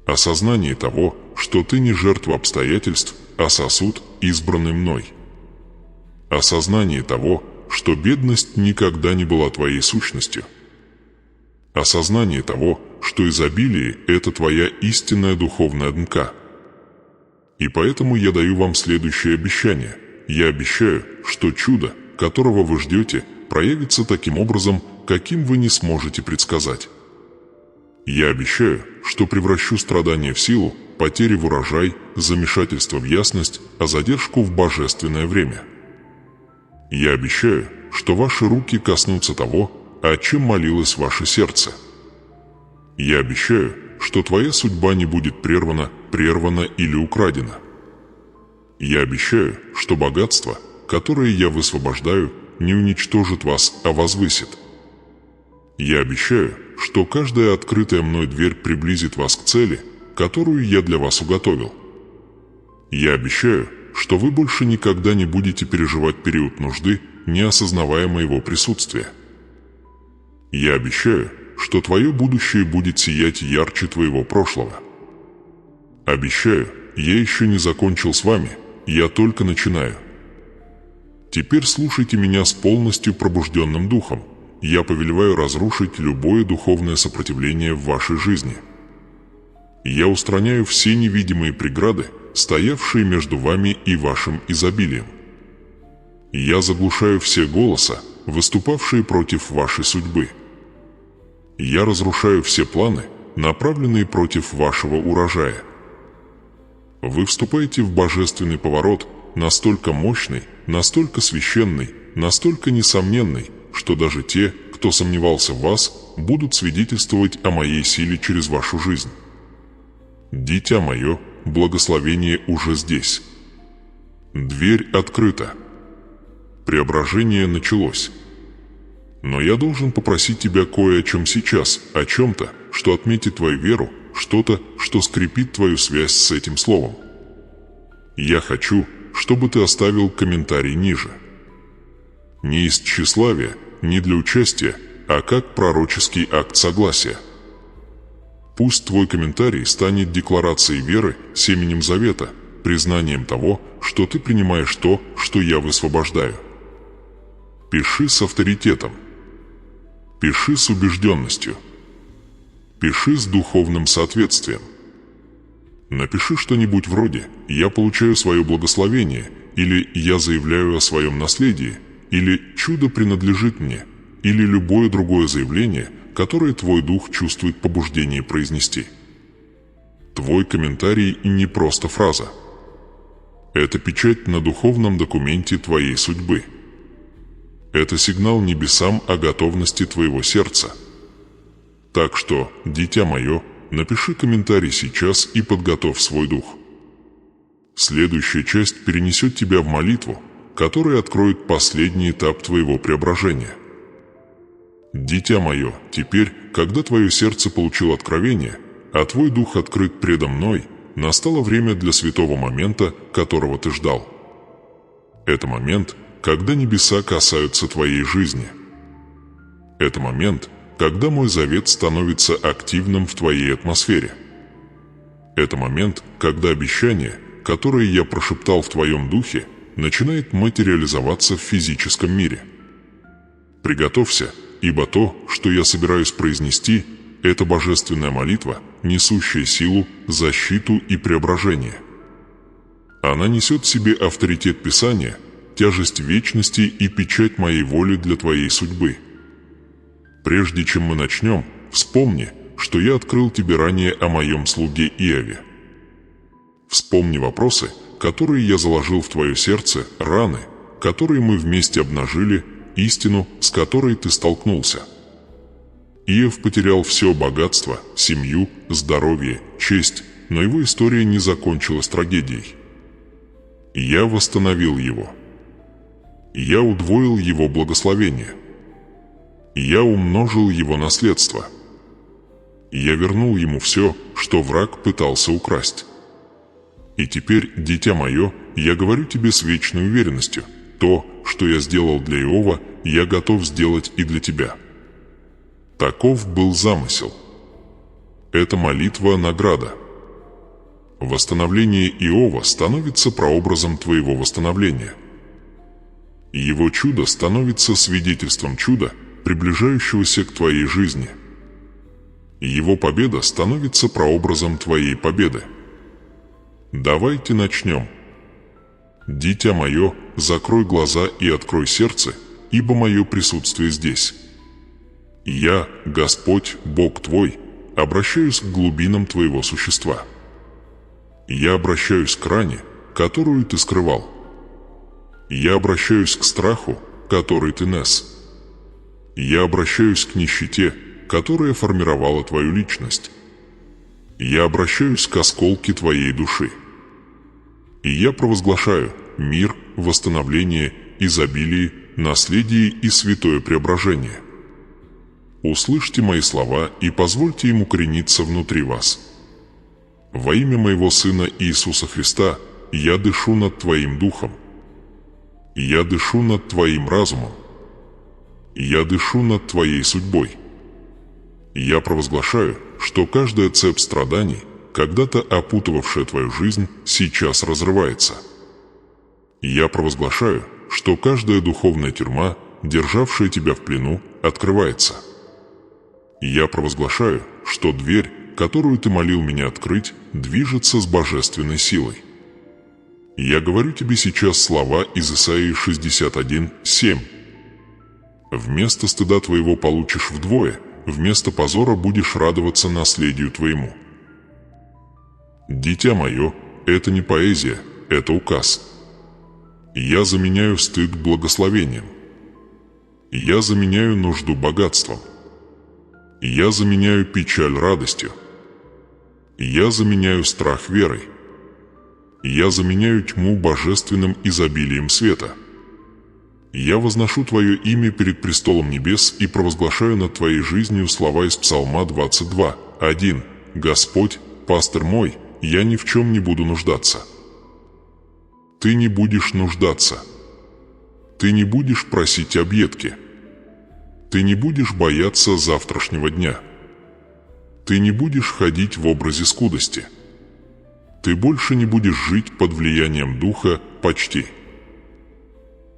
Speaker 1: Осознание того, что ты не жертва обстоятельств, а сосуд, избранный мной. Осознание того, что бедность никогда не была твоей сущностью. Осознание того, что изобилие – это твоя истинная духовная ДНК. И поэтому я даю вам следующее обещание. Я обещаю, что чудо, которого вы ждете, проявится таким образом, каким вы не сможете предсказать. Я обещаю, что превращу страдания в силу, потери в урожай, замешательство в ясность, а задержку в божественное время. Я обещаю, что ваши руки коснутся того, о чем молилось ваше сердце. Я обещаю, что твоя судьба не будет прервана или украдена. Я обещаю, что богатство, которое я высвобождаю, не уничтожит вас, а возвысит. Я обещаю, что каждая открытая мной дверь приблизит вас к цели, которую я для вас уготовил. Я обещаю, что вы больше никогда не будете переживать период нужды, не осознавая моего присутствия. Я обещаю, что твое будущее будет сиять ярче твоего прошлого. Обещаю, я еще не закончил с вами, я только начинаю. Теперь слушайте меня с полностью пробужденным духом. Я повелеваю разрушить любое духовное сопротивление в вашей жизни. Я устраняю все невидимые преграды, стоявшие между вами и вашим изобилием. Я заглушаю все голоса, выступавшие против вашей судьбы. Я разрушаю все планы, направленные против вашего урожая. Вы вступаете в божественный поворот, настолько мощный, настолько священный, настолько несомненный, что даже те, кто сомневался в вас, будут свидетельствовать о моей силе через вашу жизнь. Дитя мое, благословение уже здесь. Дверь открыта. Преображение началось. Но я должен попросить тебя кое о чем сейчас, о чем-то, что отметит твою веру, что-то, что скрепит твою связь с этим словом. Я хочу, чтобы ты оставил комментарий ниже. Не из тщеславия, не для участия, а как пророческий акт согласия. Пусть твой комментарий станет декларацией веры, семенем завета, признанием того, что ты принимаешь то, что я высвобождаю. Пиши с авторитетом. Пиши с убежденностью. Пиши с духовным соответствием. Напиши что-нибудь вроде «Я получаю свое благословение» или «Я заявляю о своем наследии» или «Чудо принадлежит мне» или любое другое заявление, которое твой дух чувствует побуждение произнести. Твой комментарий не просто фраза. Это печать на духовном документе твоей судьбы. Это сигнал небесам о готовности твоего сердца. Так что, дитя мое, напиши комментарий сейчас и подготовь свой дух. Следующая часть перенесет тебя в молитву, которая откроет последний этап твоего преображения. Дитя мое, теперь, когда твое сердце получило откровение, а твой дух открыт предо мной, настало время для святого момента, которого ты ждал. Это момент, когда небеса касаются твоей жизни. Это момент, когда мой завет становится активным в твоей атмосфере. Это момент, когда обещание, которое я прошептал в твоем духе, начинает материализоваться в физическом мире. Приготовься, ибо то, что я собираюсь произнести, это божественная молитва, несущая силу, защиту и преображение. Она несет в себе авторитет Писания, тяжесть вечности и печать моей воли для твоей судьбы. Прежде чем мы начнем, вспомни, что я открыл тебе ранее о моем слуге Иове. Вспомни вопросы, которые я заложил в твое сердце, раны, которые мы вместе обнажили, истину, с которой ты столкнулся. Иов потерял все богатство, семью, здоровье, честь, но его история не закончилась трагедией. Я восстановил его. Я удвоил его благословение. Я умножил его наследство. Я вернул ему все, что враг пытался украсть. И теперь, дитя мое, я говорю тебе с вечной уверенностью, то, что я сделал для Иова, я готов сделать и для тебя. Таков был замысел. Эта молитва – награда. Восстановление Иова становится прообразом твоего восстановления. Его чудо становится свидетельством чуда, приближающегося к твоей жизни. Его победа становится прообразом твоей победы. Давайте начнем. Дитя мое, закрой глаза и открой сердце, ибо мое присутствие здесь. Я, Господь, Бог твой, обращаюсь к глубинам твоего существа. Я обращаюсь к ране, которую ты скрывал. Я обращаюсь к страху, который ты нес. Я обращаюсь к нищете, которая формировала твою личность. Я обращаюсь к осколке твоей души. И я провозглашаю мир, восстановление, изобилие, наследие и святое преображение. Услышьте мои слова и позвольте им укорениться внутри вас. Во имя моего Сына Иисуса Христа я дышу над твоим духом. Я дышу над твоим разумом. Я дышу над твоей судьбой. Я провозглашаю, что каждая цепь страданий, когда-то опутывавшая твою жизнь, сейчас разрывается. Я провозглашаю, что каждая духовная тюрьма, державшая тебя в плену, открывается. Я провозглашаю, что дверь, которую ты молил меня открыть, движется с божественной силой. Я говорю тебе сейчас слова из Исаии 61:7. Вместо стыда твоего получишь вдвое, вместо позора будешь радоваться наследию твоему. Дитя мое, это не поэзия, это указ. Я заменяю стыд благословением. Я заменяю нужду богатством. Я заменяю печаль радостью. Я заменяю страх верой. Я заменяю тьму божественным изобилием света. Я возношу Твое имя перед престолом небес и провозглашаю над Твоей жизнью слова из Псалма 22:1. «Господь, пастырь мой, я ни в чем не буду нуждаться». Ты не будешь нуждаться. Ты не будешь просить объедки. Ты не будешь бояться завтрашнего дня. Ты не будешь ходить в образе скудости. Ты больше не будешь жить под влиянием духа почти.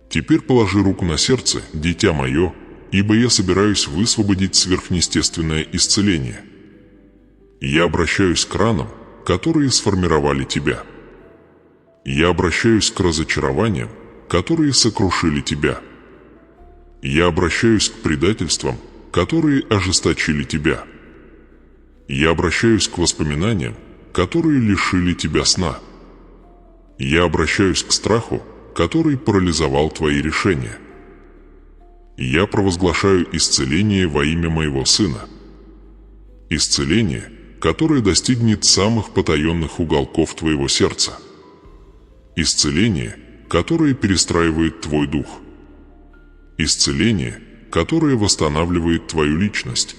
Speaker 1: Теперь положи руку на сердце, дитя мое, ибо я собираюсь высвободить сверхъестественное исцеление. Я обращаюсь к ранам, которые сформировали тебя. Я обращаюсь к разочарованиям, которые сокрушили тебя. Я обращаюсь к предательствам, которые ожесточили тебя. Я обращаюсь к воспоминаниям, которые лишили тебя сна. Я обращаюсь к страху, который парализовал твои решения. Я провозглашаю исцеление во имя моего Сына. Исцеление, которое достигнет самых потаенных уголков твоего сердца. Исцеление, которое перестраивает твой дух. Исцеление, которое восстанавливает твою личность.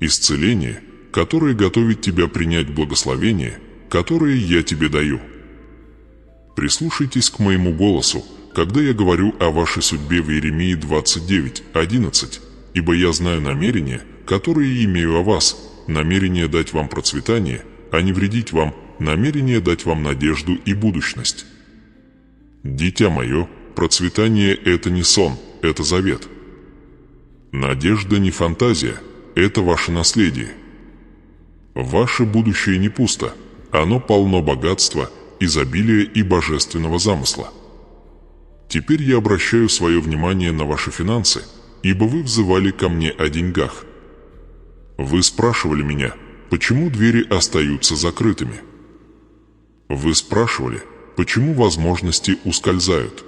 Speaker 1: Исцеление, которое готовит тебя принять благословение, которое я тебе даю. Прислушайтесь к моему голосу, когда я говорю о вашей судьбе в Иеремии 29:11, ибо я знаю намерения, которые имею о вас, намерение дать вам процветание, а не вредить вам, намерение дать вам надежду и будущность. Дитя мое, процветание – это не сон, это завет. Надежда не фантазия, – это ваше наследие. Ваше будущее не пусто, оно полно богатства, изобилия и божественного замысла. Теперь я обращаю свое внимание на ваши финансы, ибо вы взывали ко мне о деньгах. Вы спрашивали меня, почему двери остаются закрытыми. Вы спрашивали, почему возможности ускользают.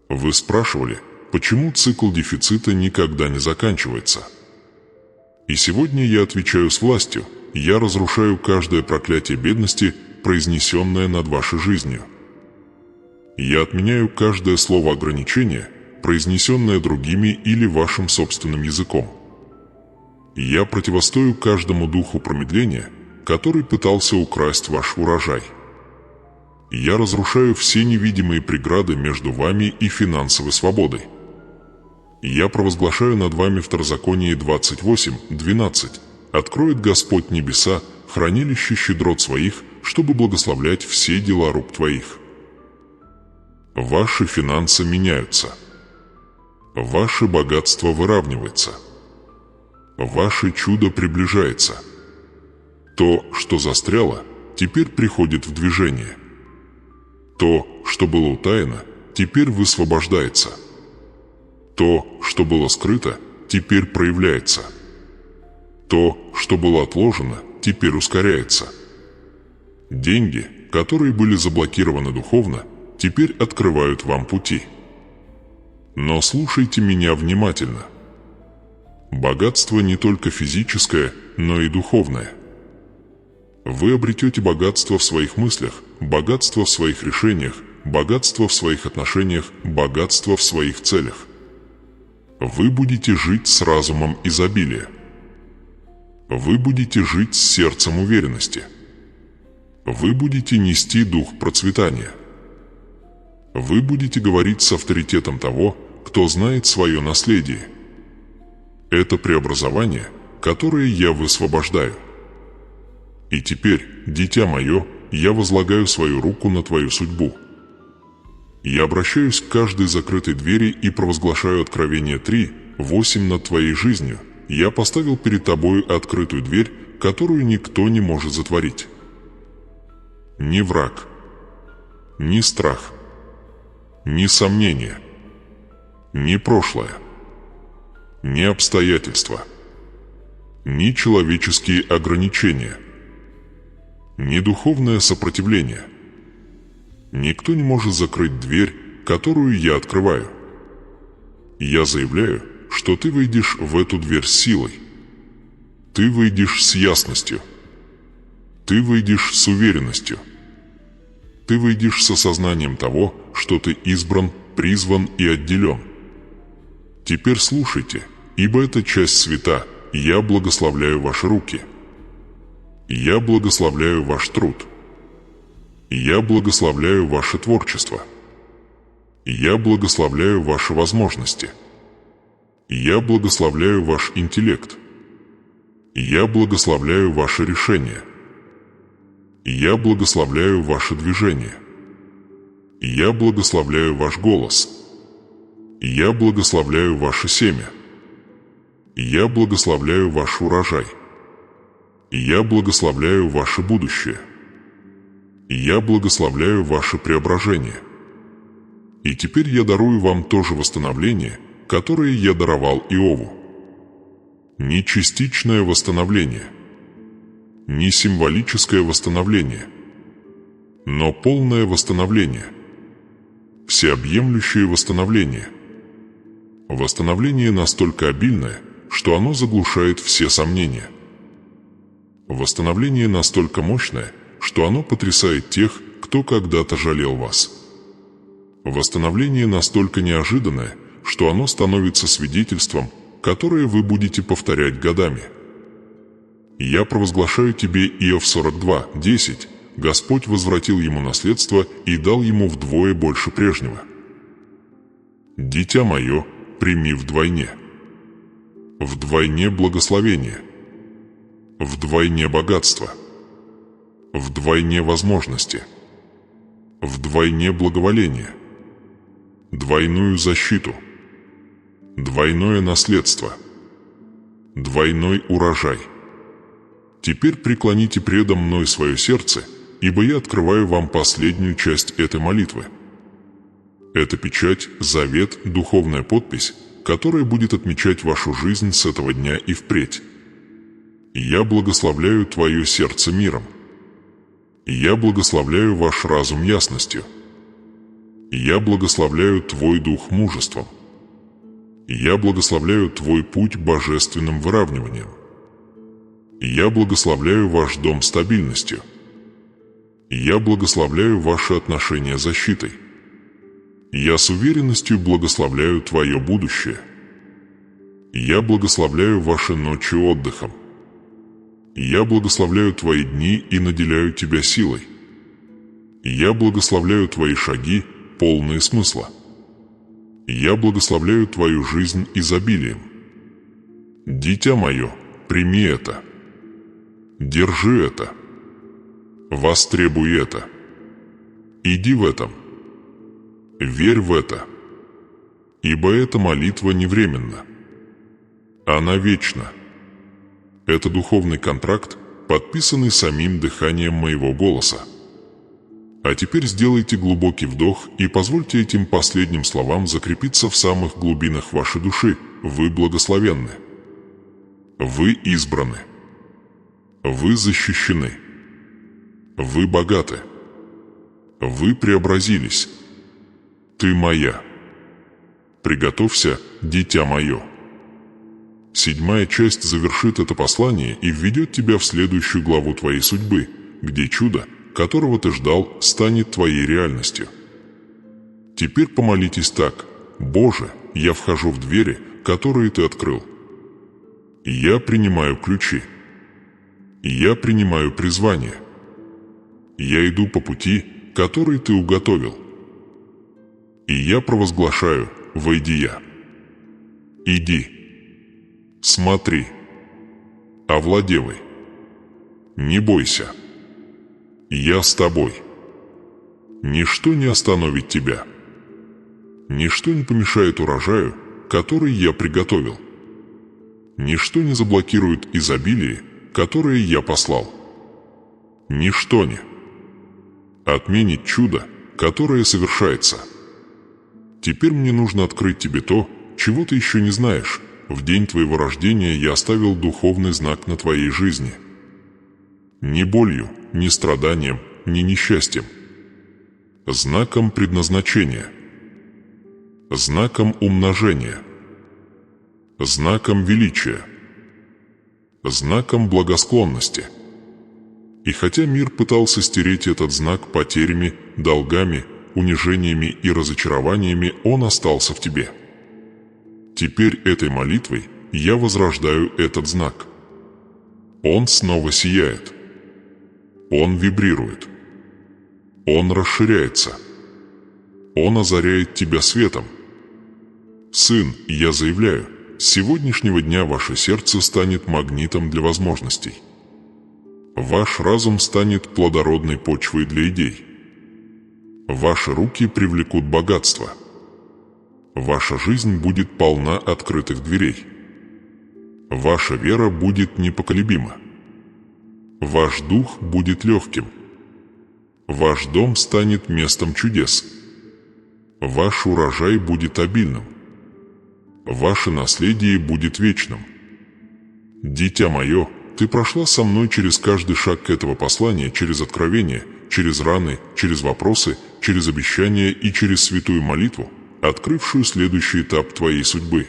Speaker 1: Вы спрашивали, почему цикл дефицита никогда не заканчивается. И сегодня я отвечаю с властью, я разрушаю каждое проклятие бедности, произнесенное над вашей жизнью. Я отменяю каждое слово ограничения, произнесенное другими или вашим собственным языком. Я противостою каждому духу промедления, который пытался украсть ваш урожай. Я разрушаю все невидимые преграды между вами и финансовой свободой. Я провозглашаю над вами Второзаконие 28:12. «Откроет Господь небеса, хранилище щедрот своих, чтобы благословлять все дела рук твоих». Ваши финансы меняются. Ваше богатство выравнивается. Ваше чудо приближается. То, что застряло, теперь приходит в движение. То, что было утаено, теперь высвобождается. То, что было скрыто, теперь проявляется. То, что было отложено, теперь ускоряется. Деньги, которые были заблокированы духовно, теперь открывают вам пути. Но слушайте меня внимательно. Богатство не только физическое, но и духовное. Вы обретете богатство в своих мыслях, богатство в своих решениях, богатство в своих отношениях, богатство в своих целях. Вы будете жить с разумом изобилия. Вы будете жить с сердцем уверенности. Вы будете нести дух процветания. Вы будете говорить с авторитетом того, кто знает свое наследие. Это преобразование, которое я высвобождаю. И теперь, дитя мое, я возлагаю свою руку на твою судьбу. Я обращаюсь к каждой закрытой двери и провозглашаю Откровение 3:8 над твоей жизнью. Я поставил перед тобою открытую дверь, которую никто не может затворить. Ни враг, ни страх, ни сомнение, ни прошлое, ни обстоятельства, ни человеческие ограничения, ни духовное сопротивление. Никто не может закрыть дверь, которую я открываю. Я заявляю, что ты выйдешь в эту дверь с силой. Ты выйдешь с ясностью. Ты выйдешь с уверенностью. Ты выйдешь с осознанием того, что ты избран, призван и отделен. Теперь слушайте, ибо это часть свята, я благословляю ваши руки. Я благословляю ваш труд. Я благословляю ваше творчество. Я благословляю ваши возможности. Я благословляю ваш интеллект. Я благословляю ваши решения. Я благословляю ваше движение. Я благословляю ваш голос. Я благословляю ваше семя. Я благословляю ваш урожай. Я благословляю ваше будущее. Я благословляю ваше преображение. И теперь я дарую вам то же восстановление, которое я даровал Иову. Не частичное восстановление, не символическое восстановление, но полное восстановление, всеобъемлющее восстановление. Восстановление настолько обильное, что оно заглушает все сомнения. Восстановление настолько мощное, что оно потрясает тех, кто когда-то жалел вас. Восстановление настолько неожиданное, что оно становится свидетельством, которое вы будете повторять годами. Я провозглашаю тебе Иов 42:10. Господь возвратил ему наследство и дал ему вдвое больше прежнего. Дитя мое, прими вдвойне. Вдвойне благословение. Вдвойне богатство. Вдвойне возможности. Вдвойне благоволение. Двойную защиту. Двойное наследство. двойной урожай. Теперь преклоните предо мной свое сердце, ибо я открываю вам последнюю часть этой молитвы. Это печать, завет, духовная подпись, которая будет отмечать вашу жизнь с этого дня и впредь. Я благословляю твое сердце миром. Я благословляю ваш разум ясностью. Я благословляю твой дух мужеством. Я благословляю твой путь божественным выравниванием. Я благословляю ваш дом стабильностью. Я благословляю ваши отношения защитой. Я с уверенностью благословляю твое будущее. Я благословляю ваши ночи отдыхом. Я благословляю твои дни и наделяю тебя силой. Я благословляю твои шаги, полные смысла. Я благословляю твою жизнь изобилием. Дитя мое, прими это. Держи это. Востребуй это. Иди в этом. Верь в это. Ибо эта молитва не временна. Она вечна. Это духовный контракт, подписанный самим дыханием моего голоса. А теперь сделайте глубокий вдох и позвольте этим последним словам закрепиться в самых глубинах вашей души. Вы благословенны. Вы избраны. Вы защищены. Вы богаты. Вы преобразились. Ты моя. Приготовься, дитя мое. 7-я часть завершит это послание и введет тебя в следующую главу твоей судьбы, где чудо, которого ты ждал, станет твоей реальностью. Теперь помолитесь так: «Боже, я вхожу в двери, которые ты открыл. Я принимаю ключи. Я принимаю призвание. Я иду по пути, который ты уготовил. И я провозглашаю: войди я. Иди. Смотри. Овладевай. Не бойся. Я с тобой. Ничто не остановит тебя. Ничто не помешает урожаю, который я приготовил. Ничто не заблокирует изобилие, которое я послал. Ничто не отменит чудо, которое совершается. Теперь мне нужно открыть тебе то, чего ты еще не знаешь. В день твоего рождения я оставил духовный знак на твоей жизни. Ни болью, ни страданием, ни несчастьем. Знаком предназначения. Знаком умножения. Знаком величия. Знаком благосклонности. И хотя мир пытался стереть этот знак потерями, долгами, унижениями и разочарованиями, он остался в тебе. Теперь этой молитвой я возрождаю этот знак. Он снова сияет. Он вибрирует. Он расширяется. Он озаряет тебя светом. Сын, я заявляю, с сегодняшнего дня ваше сердце станет магнитом для возможностей. Ваш разум станет плодородной почвой для идей. Ваши руки привлекут богатство. Ваша жизнь будет полна открытых дверей. Ваша вера будет непоколебима. Ваш дух будет легким. Ваш дом станет местом чудес. Ваш урожай будет обильным. Ваше наследие будет вечным. Дитя мое, ты прошла со мной через каждый шаг этого послания, через откровение, через раны, через вопросы, через обещания и через святую молитву, открывшую следующий этап твоей судьбы.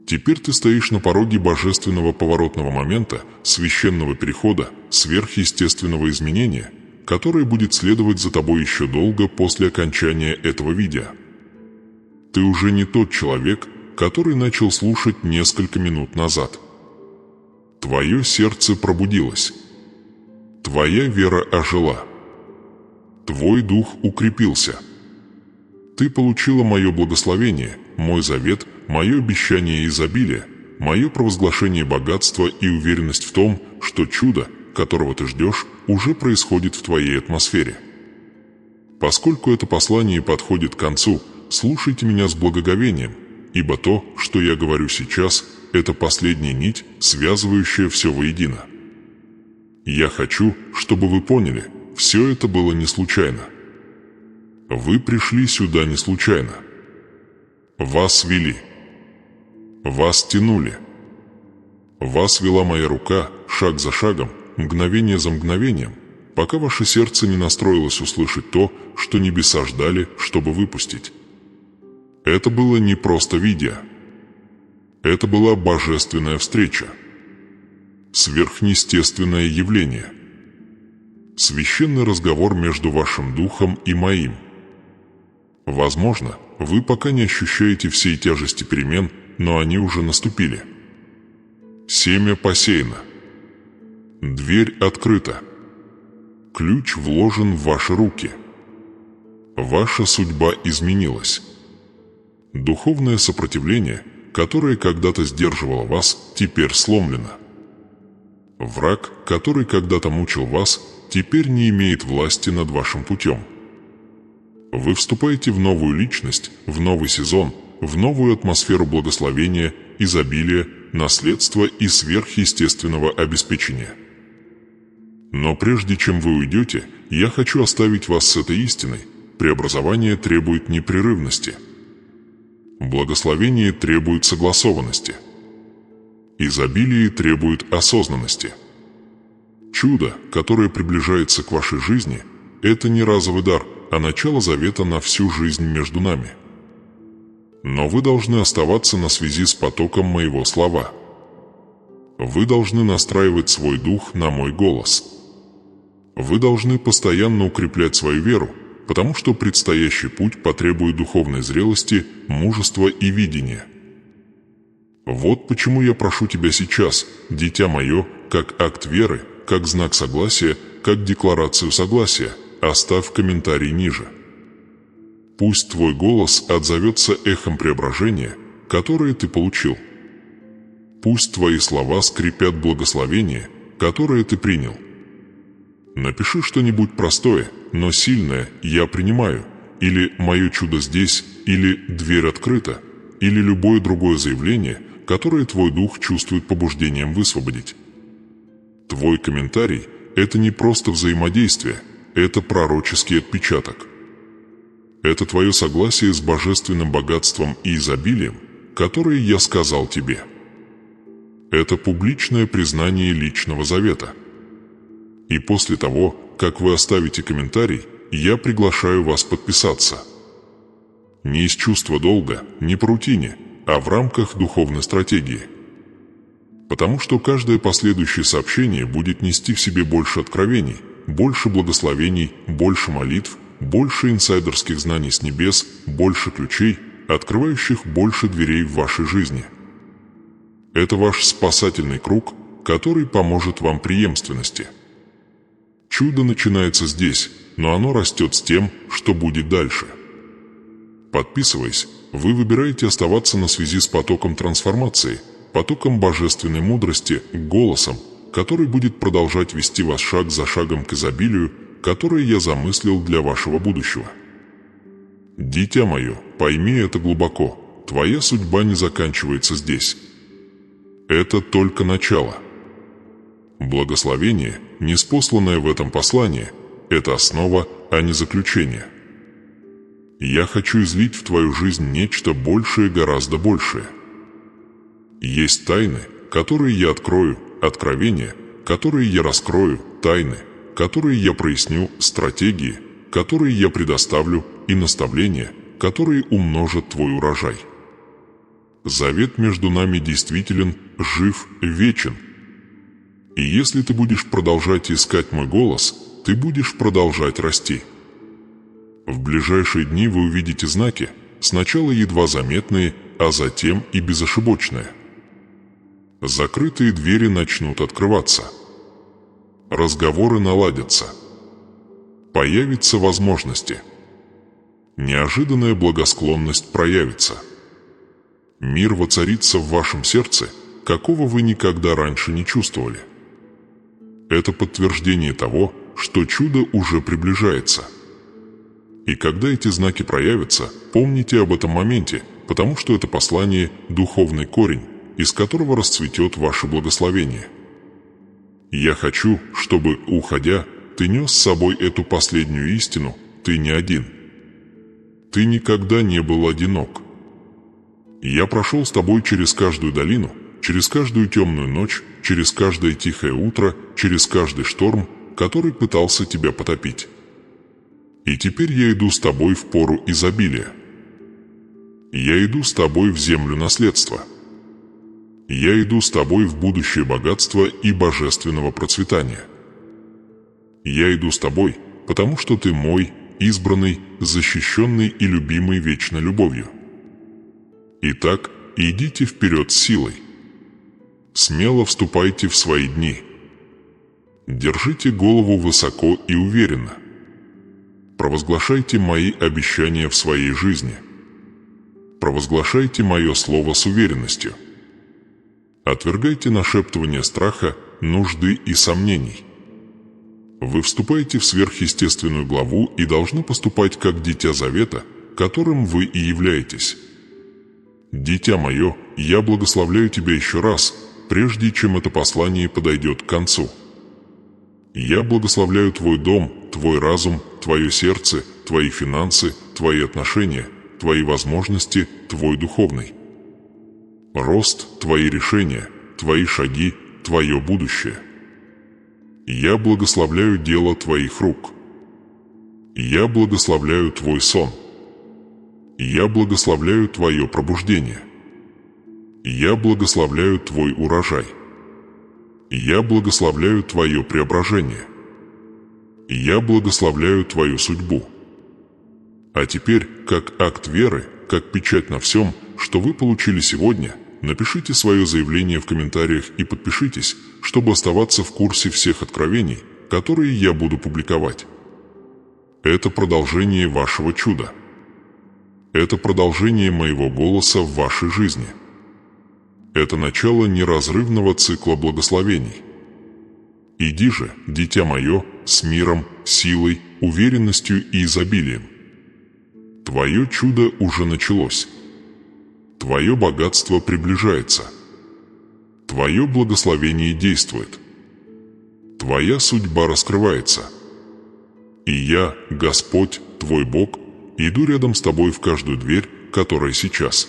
Speaker 1: Теперь ты стоишь на пороге божественного поворотного момента, священного перехода, сверхъестественного изменения, которое будет следовать за тобой еще долго после окончания этого видео. Ты уже не тот человек, который начал слушать несколько минут назад. Твое сердце пробудилось. Твоя вера ожила. Твой дух укрепился. Ты получила мое благословение, мой завет, мое обещание изобилия, мое провозглашение богатства и уверенность в том, что чудо, которого ты ждешь, уже происходит в твоей атмосфере. Поскольку это послание подходит к концу, слушайте меня с благоговением, ибо то, что я говорю сейчас, – это последняя нить, связывающая все воедино. Я хочу, чтобы вы поняли, все это было не случайно. Вы пришли сюда не случайно. Вас вели. Вас тянули. Вас вела моя рука, шаг за шагом, мгновение за мгновением, пока ваше сердце не настроилось услышать то, что небеса ждали, чтобы выпустить. Это было не просто видео. Это была божественная встреча. Сверхъестественное явление. Священный разговор между вашим духом и моим. Возможно, вы пока не ощущаете всей тяжести перемен, но они уже наступили. Семя посеяно. Дверь открыта. Ключ вложен в ваши руки. Ваша судьба изменилась. Духовное сопротивление, которое когда-то сдерживало вас, теперь сломлено. Враг, который когда-то мучил вас, теперь не имеет власти над вашим путем. Вы вступаете в новую личность, в новый сезон, в новую атмосферу благословения, изобилия, наследства и сверхъестественного обеспечения. Но прежде чем вы уйдете, я хочу оставить вас с этой истиной. Преобразование требует непрерывности. Благословение требует согласованности. Изобилие требует осознанности. Чудо, которое приближается к вашей жизни, это не разовый дар, а начало завета на всю жизнь между нами. Но вы должны оставаться на связи с потоком моего слова. Вы должны настраивать свой дух на мой голос. Вы должны постоянно укреплять свою веру, потому что предстоящий путь потребует духовной зрелости, мужества и видения. Вот почему я прошу тебя сейчас, дитя мое, как акт веры, как знак согласия, как декларацию согласия, оставь комментарий ниже. Пусть твой голос отзовется эхом преображения, которое ты получил. Пусть твои слова скрепят благословение, которое ты принял. Напиши что-нибудь простое, но сильное «я принимаю», или «мое чудо здесь», или «дверь открыта», или любое другое заявление, которое твой дух чувствует побуждением высвободить. Твой комментарий – это не просто взаимодействие, это пророческий отпечаток. Это твое согласие с божественным богатством и изобилием, которое я сказал тебе. Это публичное признание личного завета. И после того, как вы оставите комментарий, я приглашаю вас подписаться. Не из чувства долга, не по рутине, а в рамках духовной стратегии. Потому что каждое последующее сообщение будет нести в себе больше откровений, больше благословений, больше молитв, больше инсайдерских знаний с небес, больше ключей, открывающих больше дверей в вашей жизни. Это ваш спасательный круг, который поможет вам преемственности. Чудо начинается здесь, но оно растет с тем, что будет дальше. Подписываясь, вы выбираете оставаться на связи с потоком трансформации, потоком божественной мудрости, голосом, который будет продолжать вести вас шаг за шагом к изобилию, которое я замыслил для вашего будущего. Дитя мое, пойми это глубоко, твоя судьба не заканчивается здесь. Это только начало. Благословение, ниспосланное в этом послании, это основа, а не заключение. Я хочу излить в твою жизнь нечто большее, гораздо большее. Есть тайны, которые я открою, откровения, которые я раскрою, тайны, которые я проясню, стратегии, которые я предоставлю, и наставления, которые умножат твой урожай. Завет между нами действителен, жив, вечен. И если ты будешь продолжать искать мой голос, ты будешь продолжать расти. В ближайшие дни вы увидите знаки, сначала едва заметные, а затем и безошибочные. Закрытые двери начнут открываться. Разговоры наладятся. Появятся возможности. Неожиданная благосклонность проявится. Мир воцарится в вашем сердце, какого вы никогда раньше не чувствовали. Это подтверждение того, что чудо уже приближается. И когда эти знаки проявятся, помните об этом моменте, потому что это послание – духовный корень, из которого расцветет ваше благословение. Я хочу, чтобы, уходя, ты нес с собой эту последнюю истину: ты не один. Ты никогда не был одинок. Я прошел с тобой через каждую долину, через каждую темную ночь, через каждое тихое утро, через каждый шторм, который пытался тебя потопить. И теперь я иду с тобой в пору изобилия. Я иду с тобой в землю наследства. Я иду с тобой в будущее богатства и божественного процветания. Я иду с тобой, потому что ты мой, избранный, защищенный и любимый вечной любовью. Итак, идите вперед с силой. Смело вступайте в свои дни. Держите голову высоко и уверенно. Провозглашайте мои обещания в своей жизни. Провозглашайте мое слово с уверенностью. Отвергайте нашептывания страха, нужды и сомнений. Вы вступаете в сверхъестественную главу и должны поступать как дитя завета, которым вы и являетесь. Дитя мое, я благословляю тебя еще раз, прежде чем это послание подойдет к концу. Я благословляю твой дом, твой разум, твое сердце, твои финансы, твои отношения, твои возможности, твой духовный рост, твои решения, твои шаги, твое будущее. Я благословляю дело твоих рук. Я благословляю твой сон. Я благословляю твое пробуждение. Я благословляю твой урожай. Я благословляю твое преображение. Я благословляю твою судьбу. А теперь, как акт веры, как печать на всем, что вы получили сегодня, напишите свое заявление в комментариях и подпишитесь, чтобы оставаться в курсе всех откровений, которые я буду публиковать. Это продолжение вашего чуда. Это продолжение моего голоса в вашей жизни. Это начало неразрывного цикла благословений. Иди же, дитя мое, с миром, силой, уверенностью и изобилием. Твое чудо уже началось. Твое богатство приближается. Твое благословение действует. Твоя судьба раскрывается. И я, Господь, твой Бог, иду рядом с тобой в каждую дверь, которая сейчас